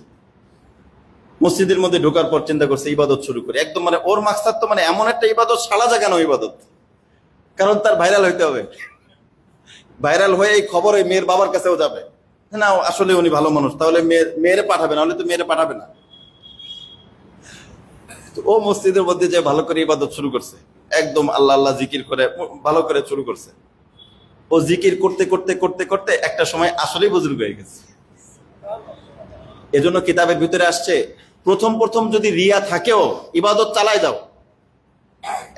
মসজিদের মধ্যে ঢোকার পর চিন্তা করছে ইবাদত শুরু করে, একদম মানে ওর মাকসাদ তো মানে এমন একটা ইবাদত, সারা জাগানো ইবাদত, কারণ তার ভাইরাল হইতে হবে। ভাইরাল হয়ে এই খবর ওই মেয়ের বাবার কাছেও যাবে, না আসলে উনি ভালো মানুষ, তাহলে মেয়েরে পাঠাবে, নাহলে তো মেয়েরে পাঠাবে না। ও মসজিদের মধ্যে যে ভালো করে ইবাদত শুরু করছে, একদম আল্লাহ আল্লাহ জিকির করে ভালো করে শুরু করছে। ও জিকির করতে করতে করতে করতে একটা সময় আসলেই বুজুর্গ হয়ে গেছে। এজন্য কিতাবের ভিতরে আসছে, প্রথম প্রথম যদি রিয়া থাকেও ইবাদত চালায় যাও,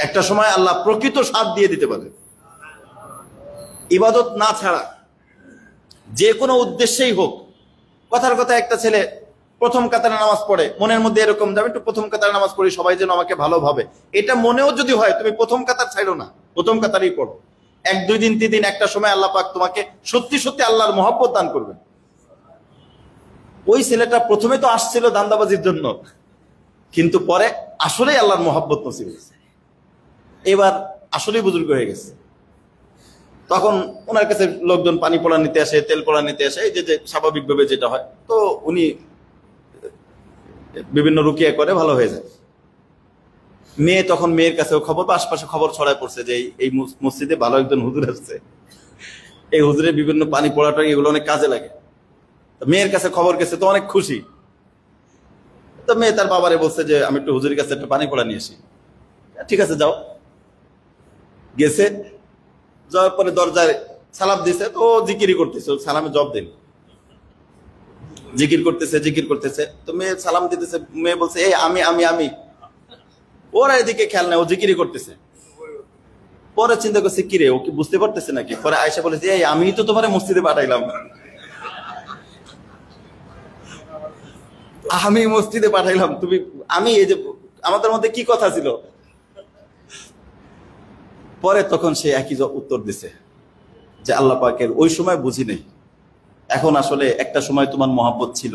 একটা সময় আল্লাহ প্রকৃত স্বাদ দিয়ে দিতে পারে। ইবাদত না ছাড়া যে কোনো উদ্দেশ্যেই হোক, কথার কথা একটা ছেলে প্রথম কাতারে নামাজ পড়ে, মনের মধ্যে এরকম যাবে একটু প্রথম কাতারে নামাজ পড়ি, সবাই যেন আমাকে ভালো ভাবে, এটা মনেও যদি হয়, তুমি প্রথম কাতার ছাইড়ো না, প্রথম কাতারই পড়ো। 1 2 দিন 3 দিন একটা সময় আল্লাহ পাক তোমাকে সত্যি সত্যি আল্লাহর মহব্বত দান করবে। ওই ছেলেটা প্রথমে তো আসছিল দান্দাবাজির জন্য, কিন্তু পরে আসলেই আল্লাহর মহব্বত নসিব হয়েছে, এবার আসলেই বুজুর্গ হয়ে গেছে। তখন ওনার কাছে লোকজন পানি পড়া নিতে আসে, তেল পড়া নিতে আসে, এই যে স্বাভাবিকভাবে যেটা হয়, তো উনি বিভিন্ন রুকিয়া করে ভালো হয়ে যায়। মেয়ে তখন মেয়ের কাছেও খবর, আশপাশে খবর ছড়ায় পড়ছে যে এই মসজিদে ভালো একজন হুজুর আসছে, এই হুজুরের বিভিন্ন পানি পড়াটা এগুলো অনেক কাজে লাগে। মেয়ের কাছে খবর গেছে, তো অনেক খুশি। তো মেয়ে তার বাবারে বলছে যে আমি একটু হুজুরের কাছে একটু পানি পড়া নিয়ে আসি। ঠিক আছে যাও। গেছে, যাওয়ার পরে দরজায় সালাম দিছে, তো জিকিরি করতেছে, সালামে জবাব দেন, জিকির করতেছে। তো মেয়ে সালাম দিতেছে, মেয়ে বলছে এই আমি আমি আমি ওরা এদিকে খেয়াল নাই, ও জিকিরি করতেছে। পরে চিন্তা করছে কিরে, ও কি বুঝতে পারতেছে নাকি? পরে আয়েশা বলেছে এই আমি তো তোমার মসজিদে পাঠাইলাম, আমি মসজিদে পাঠাইলাম, তুমি আমি এই যে আমাদের মধ্যে কি কথা ছিল। পরে তখন সে একই উত্তর দিছে যে আল্লাহ পাকের ওই সময় বুঝি নেই, এখন আসলে একটা সময় তোমার মহব্বত ছিল,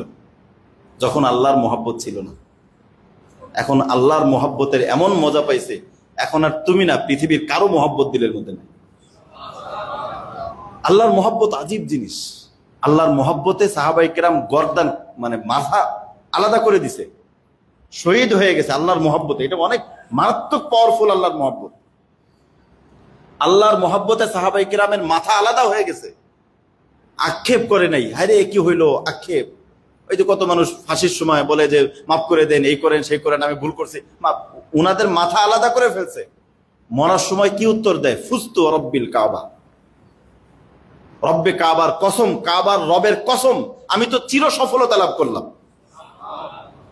যখন আল্লাহর মহব্বত ছিল না, এখন আল্লাহর মহব্বতের এমন মজা পাইছে, এখন আর তুমি না, পৃথিবীর কারো মহব্বত দিলের মধ্যে নাই। আল্লাহর মহব্বত আজীব জিনিস। আল্লাহর মহব্বতে সাহাবায়ে কেরাম গর্দান মানে মাথা আলাদা করে দিছে, শহীদ হয়ে গেছে আল্লাহর মহব্বতে। এটা অনেক মারাত্মক পাওয়ারফুল আল্লাহর মহব্বত। আল্লাহর মহব্বতে সাহাবায়ে কেরামের মাথা আলাদা হয়ে গেছে, আক্ষেপ করে নাই, হায়রে কি হইলো আক্ষেপ। ওই যে কত মানুষ ফাঁসির সময় বলে যে মাফ করে দেন, এই করেন সেই করেন, আমি ভুল করছি, উনাদের মাথা আলাদা করে ফেলছে। মরার সময় কি উত্তর দেয়? ফুস্তু রব্বিল কাবা, রব্বে কাবার কসম, কাবার রবের কসম, আমি তো চির সফলতা লাভ করলাম।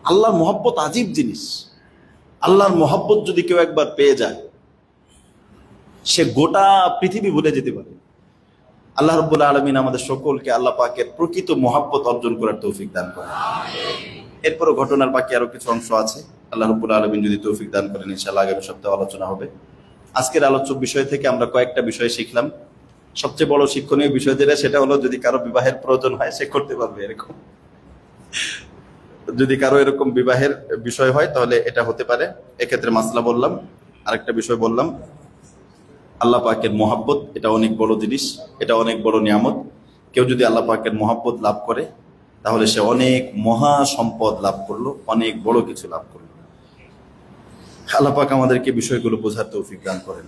আল্লাহর মহব্বত আজীব জিনিস। আল্লাহর মহব্বত যদি কেউ একবার পেয়ে যায়, সে গোটা পৃথিবী ভুলে যেতে পারে। আল্লাহ রাব্বুল আলামিন আমাদের সকলকে আল্লাহ পাকের প্রকৃত মহব্বত অর্জন করার তৌফিক দান করেন। এরপরও ঘটনার বাকি আরো কিছু অংশ আছে, আল্লাহ রাব্বুল আলামিন যদি তৌফিক দান করেন ইনশাআল্লাহ আগামী সপ্তাহে আলোচনা হবে। আজকের আলোচ্য বিষয় থেকে আমরা কয়েকটা বিষয় শিখলাম। সবচেয়ে বড় শিক্ষণীয় বিষয় যেটা, সেটা হলো যদি কারো বিবাহের প্রয়োজন হয় সে করতে পারবে এরকম। যদি কারো এরকম বিবাহের বিষয় হয় তাহলে এটা হতে পারে। এক্ষেত্রে মাসলা বললাম, আরেকটা বিষয় বললাম, আল্লাহ পাকের মহব্বত এটা অনেক বড় জিনিস, এটা অনেক বড় নিয়ামত। কেউ যদি আল্লাহ পাকের মহব্বত লাভ করে তাহলে সে অনেক মহা সম্পদ লাভ করলো, অনেক বড় কিছু লাভ করলো। আল্লাহ পাক আমাদেরকে বিষয়গুলো বোঝার তৌফিক দান করেন।